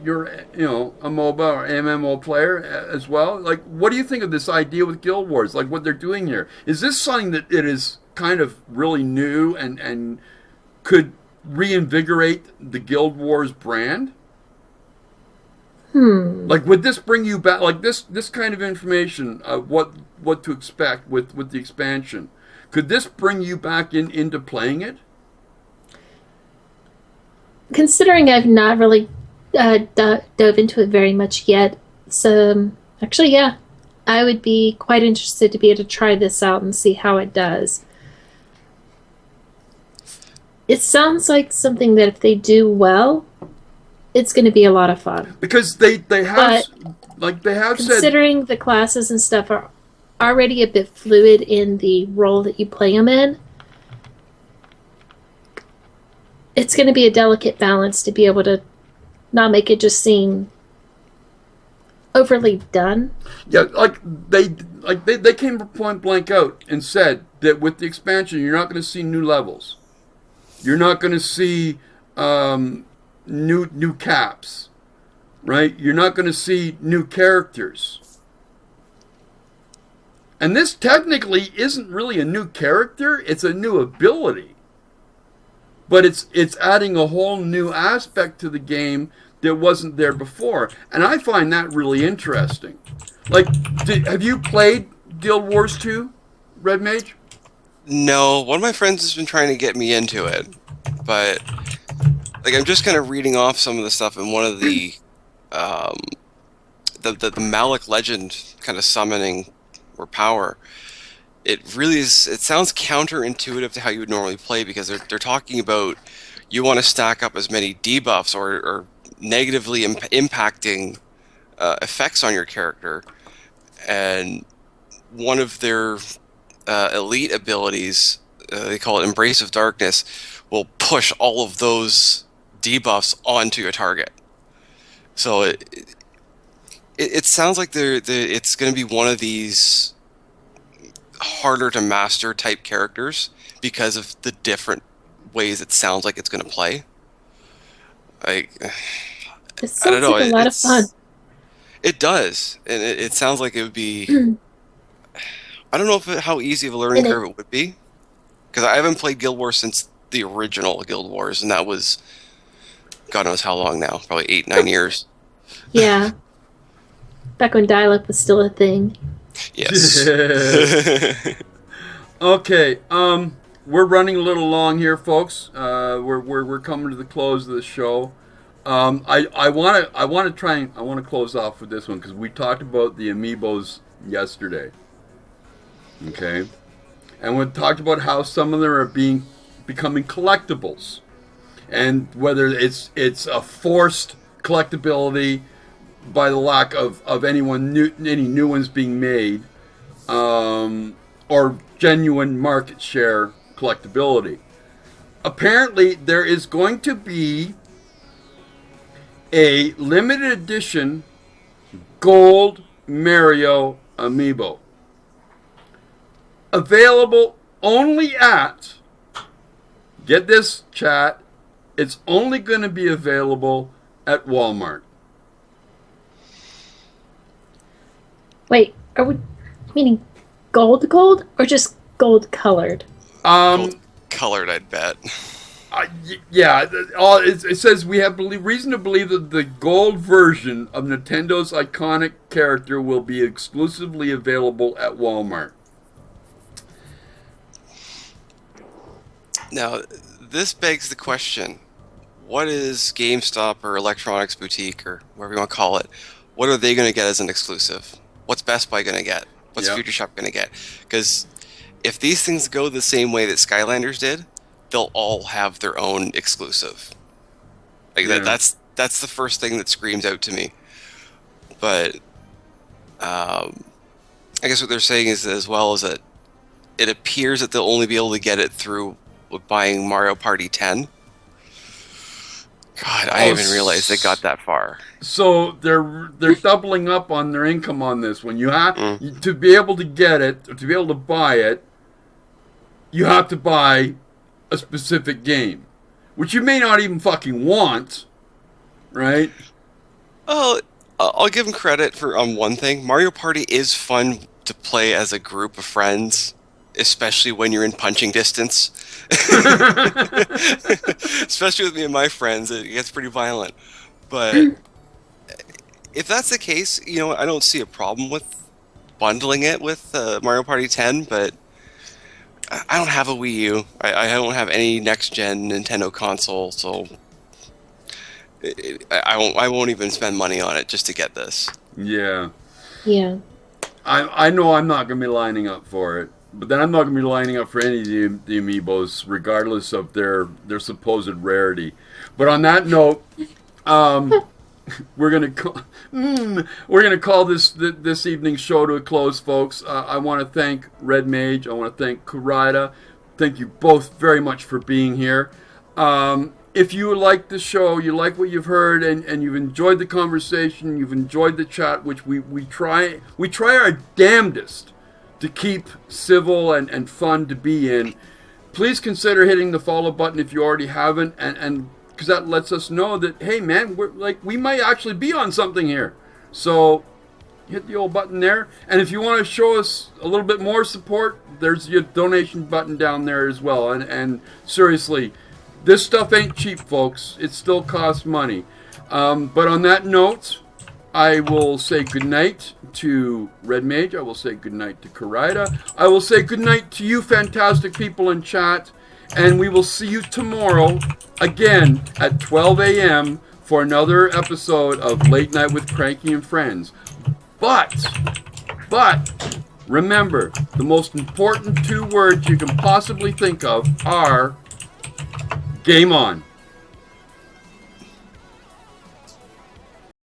You're a MOBA or MMO player as well. Like, what do you think of this idea with Guild Wars? Like, what they're doing here? Is this something that it is kind of really new and could reinvigorate the Guild Wars brand? Like, would this bring you back? Like this kind of information of what to expect with the expansion? Could this bring you back into playing it? Considering I've not really dove into it very much yet, so actually, yeah, I would be quite interested to be able to try this out and see how it does. It sounds like something that if they do well, it's going to be a lot of fun. Because they have considering the classes and stuff are already a bit fluid in the role that you play them in, it's going to be a delicate balance to be able to not make it just seem overly done. Yeah, they came point blank out and said that with the expansion, you're not going to see new levels. You're not going to see new caps, right? You're not going to see new characters. And this technically isn't really a new character, it's a new ability. But it's adding a whole new aspect to the game that wasn't there before. And I find that really interesting. Like, have you played Guild Wars 2, Red Mage? No, one of my friends has been trying to get me into it. But like, I'm just kind of reading off some of the stuff in one of the Malik legend kind of summoning or power. It really is. It sounds counterintuitive to how you would normally play, because they're talking about you want to stack up as many debuffs or negatively impacting effects on your character, and one of their elite abilities, they call it Embrace of Darkness, will push all of those debuffs onto your target. So it sounds like it's going to be one of these harder to master type characters because of the different ways it sounds like it's going to play. Like, it sounds, I don't know, like a lot of fun. It does, and it sounds like it would be. I don't know how easy of a learning curve it would be, because I haven't played Guild Wars since the original Guild Wars, and that was God knows how long now, probably 8-9 years. Yeah, back when dial-up was still a thing. Yes. Okay, we're running a little long here, folks. We're coming to the close of the show. I want to close off with this one because we talked about the amiibos yesterday. Okay, and we talked about how some of them are becoming collectibles, and whether it's a forced collectability by the lack of any new ones being made, or genuine market share collectability. Apparently, there is going to be a limited edition gold Mario amiibo. Available only at, get this, chat, it's only going to be available at Walmart. Wait, are we meaning gold or just gold colored? Gold colored, I'd bet. Yeah, it says we have reason to believe that the gold version of Nintendo's iconic character will be exclusively available at Walmart. Now, this begs the question, what is GameStop or Electronics Boutique or whatever you want to call it, what are they going to get as an exclusive? What's Best Buy going to get? What's Future Shop going to get? Because if these things go the same way that Skylanders did, they'll all have their own exclusive. Like that's the first thing that screams out to me. But I guess what they're saying is as well is that it appears that they'll only be able to get it through buying Mario Party 10. God, I didn't even realize they got that far. So they're doubling up on their income on this one. You have to be able to get it, or to be able to buy it, you have to buy a specific game, which you may not even fucking want, right? Well, I'll give them credit for one thing. Mario Party is fun to play as a group of friends, especially when you're in punching distance. Especially with me and my friends, it gets pretty violent. But if that's the case, I don't see a problem with bundling it with Mario Party 10, but I don't have a Wii U. I don't have any next-gen Nintendo console, so I won't even spend money on it just to get this. Yeah. Yeah. I know I'm not going to be lining up for it, but then I'm not going to be lining up for any of the amiibos, regardless of their supposed rarity. But on that note, we're gonna call this evening's show to a close, folks. I want to thank Red Mage. I want to thank Kurida. Thank you both very much for being here. If you like the show, you like what you've heard, and you've enjoyed the conversation, you've enjoyed the chat, which we try our damnedest to keep civil and fun to be in, please consider hitting the follow button if you already haven't, and because that lets us know that, hey man, we might actually be on something here. So hit the old button there, and if you want to show us a little bit more support, there's your donation button down there as well. And seriously, this stuff ain't cheap, folks. It still costs money. But on that note, I will say goodnight to Red Mage. I will say goodnight to Kurida. I will say goodnight to you fantastic people in chat. And we will see you tomorrow again at 12 a.m. for another episode of Late Night with Cranky and Friends. But remember, the most important two words you can possibly think of are game on.